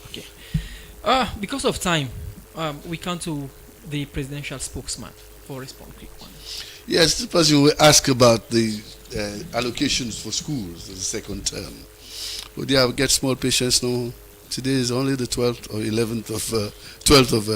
Okay. Because of time, we come to the presidential spokesman for a response. Quick one. Yes, this person will ask about the allocations for schools for the second term. Would you get small patience now? Today is only the 12th or 12th of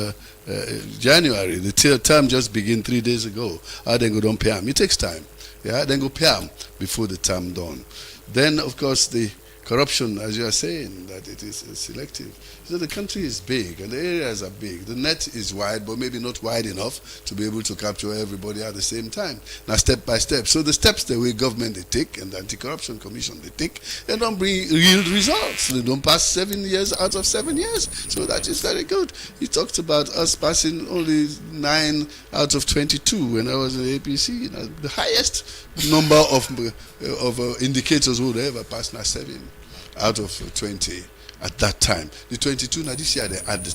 January. The term just began 3 days ago. I then go down PM. It takes time. Yeah, then go PM before the term done. Then, of course, the corruption, as you are saying, that it is selective. So the country is big and the areas are big. The net is wide, but maybe not wide enough to be able to capture everybody at the same time. Now, step by step. So the steps the way government they take and the Anti-Corruption Commission they take, they don't bring real results. They don't pass 7 years out of 7 years. So that is very good. He talked about us passing only 9 out of 22 when I was in the APC. The highest number of indicators would ever pass now 7 out of 20 at that time. The 22 now this year they add the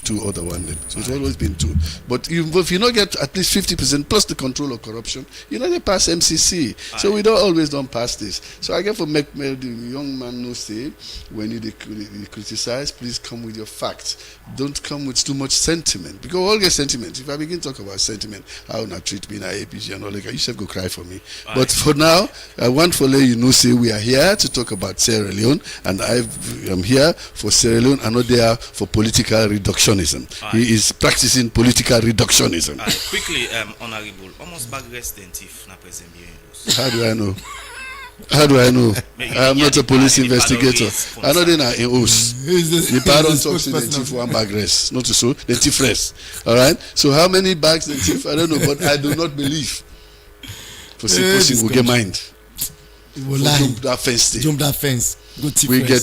2 other one. So it's always been 2. But if you don't get at least 50% plus the control of corruption, they pass MCC. So we don't pass this. So I get for make the young man no say when you criticize, please come with your facts. Don't come with too much sentiment. Because we all get sentiment. If I begin to talk about sentiment, how will not treat me in APG and all that, you should go cry for me. But for now, I want to let you know, say we are here to talk about Sierra Leone, and I am here for Sierra Leone and not there for political reductionism. He is practicing political reductionism. Quickly, Honorable, almost bag resident if na President Biyo. How do I know? How do I know? I am not a police investigator. I know they are in Os. The pardon talks to the thief one bag rest. Not so, the thief rest. Alright? So how many bags the thief? I don't know, but I do not believe. For supposing we get mind. Jump that fence. We get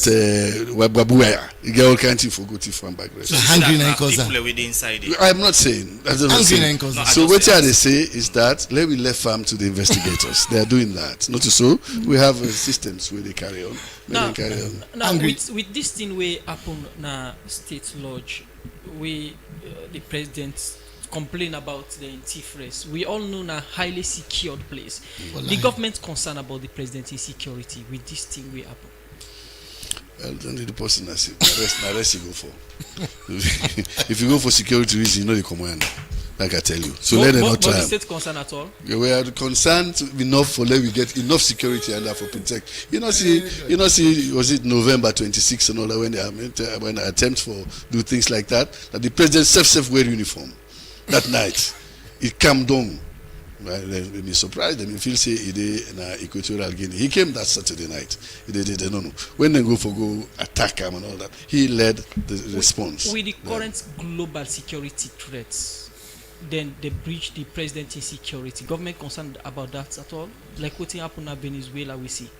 Wabuaya. You get all kinds of go thief one bag rest. So hungry and cause. I'm not saying. So what they say is that let we left farm to the investigators. They are doing that. Not so. We have systems where they carry on. Now with this thing we happen na state lodge, we the president complain about the Antifresh. We all know a highly secured place. The government concerned about the president's security with this thing we happen. Well, only the person that rest you go for. If you go for security reason, you know the command. Like I tell you. So let them not try. But the state concerned at all? We are concerned enough for let we get enough security and for protect. See, was it November 26 and all that when they attempt for do things like that the president self wear uniform that night. It calmed down. They be surprised. They feel say he did in Equatorial Guinea. He came that Saturday night. They don't know when they go attack him and all that. He led the response. With the current global security threats, then they breach the president's insecurity. Government concerned about that at all? Like what happened in Venezuela, we see.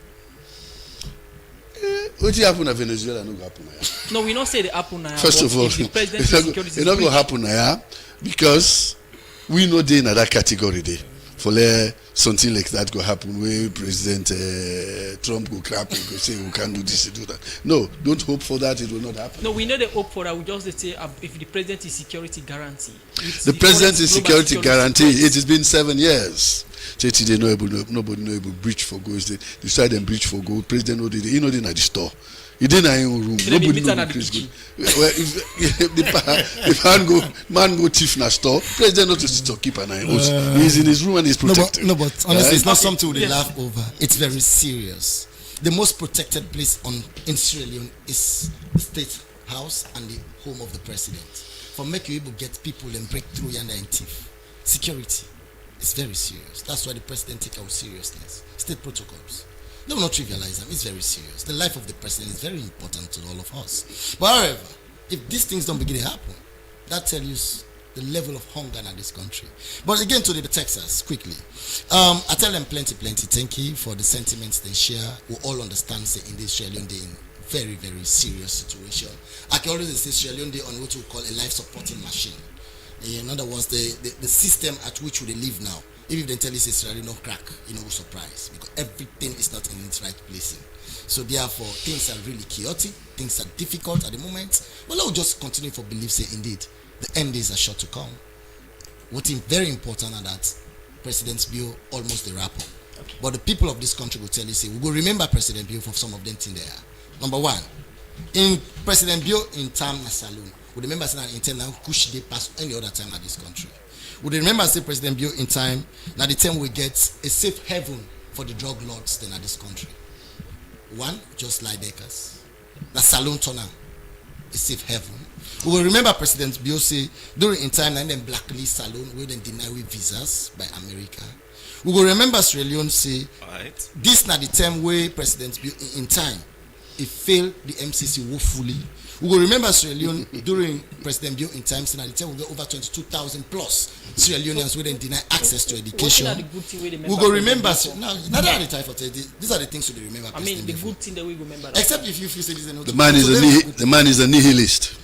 What happened in Venezuela? No happen. No, we don't say the happen now. First of all, it's not going to happen now because we know they in that category there. For something like that go happen where President Trump go crap and go say we can't do this and do that. No, don't hope for that. It will not happen. No, we know the hope for that. We just say if the president is security guarantee. The president is security guarantee. It has been 7 years. Nobody know able breach for go. They decide and breach for go. President he know they at the store. He didn't have his room. Nobody know Chris good. Well, if man go thief in a store, president not to keep an eye on. He's in his room and he's protected. No, but honestly, it's not something they laugh over. It's very serious. The most protected place in Sierra Leone is the State House and the home of the president. For make you able to get people and break through and thief. Security is very serious. That's why the president take our seriousness. State protocols. Do not trivialize them. It's very serious. The life of the president is very important to all of us. But however, if these things don't begin to happen, that tells you the level of hunger in this country. But again, to the Texas, quickly. I tell them plenty. Thank you for the sentiments they share. We all understand, say, in this Sierra Leone, they're in very, very serious situation. I can always say Sierra Leone, they're on what we call a life supporting machine. In other words, the system at which we live now. If they tell you it's Sierra Leone no crack, we're surprised because everything is not in its right placing. So therefore, things are really chaotic, things are difficult at the moment. But let's just continue for belief, say indeed, the end days are sure to come. What is very important is that President Biyo almost the wrap up. Okay. But the people of this country will tell you, say, we will remember President Biyo for some of them things there. Number one, in President Biyo in time na saloon, we remember saying in time now push they pass any other time at this country. We remember say President Biyo in time, now the time we get a safe haven for the drug lords then at this country. One, just like Lakers. The saloon turner, a safe haven. We will remember President Biyo say during in time and then blacklist saloon where they deny with visas by America. We will remember Sierra Leone say this now the time where President Biyo in time it failed the MCC woefully. We will remember Sierra Leone during President Bio in times and at the time we got over 22,000 plus Sierra Leoneans who then deny access to education. We will remember now not the time for today. These are the things we remember. I mean the good thing that we remember. Except if you say this is not the man is a nihilist.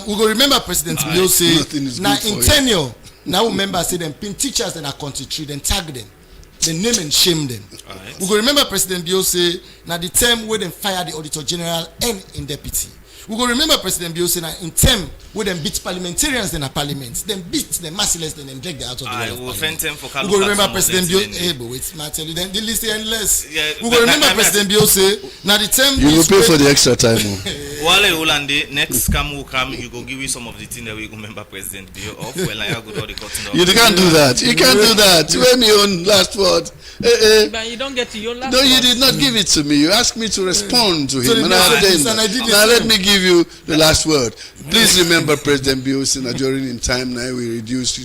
We will remember President Bio say now in tenure. Now remember say them pin teachers in our country tree, then tag them, then name and shame them. Right. We will remember President Bio say now the term where them fire the Auditor General and in deputy. We will remember President Bio say now in term where them beat parliamentarians in a parliament, then beat them merciless, then them drag them out of the parliament. We will remember President Bio. Hey, but wait, I tell you, then the list is endless. Yeah, we will remember President Bio say now the term. You will pay for the extra time. Wale Olande, next scam will come. You go give you some of the things that we remember President Bio of. Well, I go all the cutting off. You can't do that. You can't do that. When me on last word. But you don't get to your last word. No, you did not give it to me. You asked me to respond to him. Now let me give you the last word. Please remember President Bio during in time now we reduced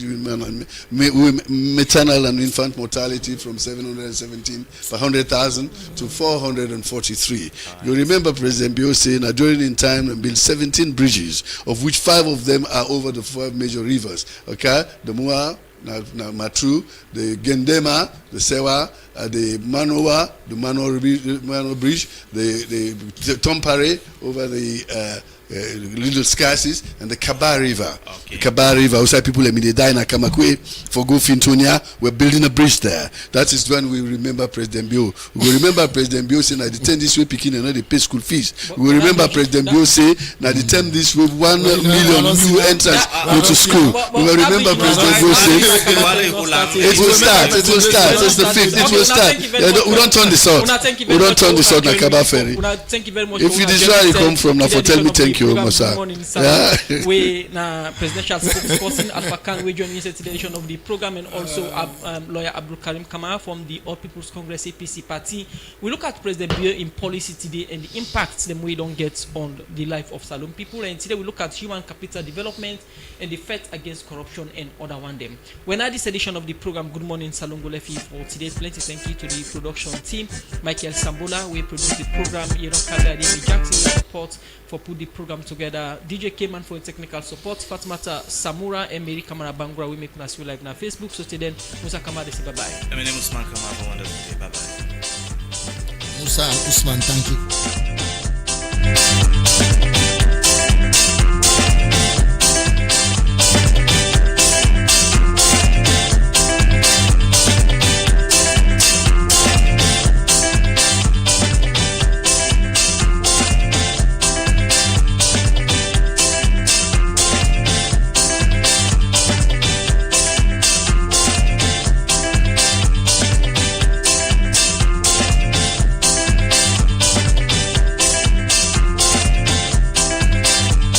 maternal and infant mortality from 717 per 100,000 to 443. You remember President Bio saying during in time and built 17 bridges, of which 5 of them are over the 5 major rivers. Okay, the Mua, Matru, the Gendema, the Sewa, the Manoa, the Mano Bridge, the Tompare over the Little Scarces, and the Kaba River. Okay. The Kaba River, outside people let me die in Akamakwe for go Fintonia. We're building a bridge there. That is when we remember President Bio. We remember President Bio saying that the 10 this way picking and not they pay school fees. We remember President Bio say that the 10 this way 1 million new entrants go to school. We will remember President Bio say it will start. It's the 5th. It will start. We don't turn the salt. We don't turn the salt na Kaba Ferry. If you desire you come from now for tell me thank you. Good morning, sir. We na presidential spokesperson Alpha Khan we join in this edition of the program, and also lawyer Abdul Karim Kamara from the All People's Congress APC party. We look at President Bio in policy today and the impacts them we don't get on the life of Salone people, and today we look at human capital development and the fight against corruption and other one them. When at this edition of the program, Good Morning Salone Golefi for today. Plenty thank you to the production team, Michael Sambola, we produce the program, David Jackson support for put the program together, DJ Kman for technical support, Fatmata Samura and Mary Kamara Bangura. We make us live na Facebook. So today, Musa Kamara say bye bye. My name is Usman Kamara. Have a wonderful day. Bye bye. Musa and Usman, thank you.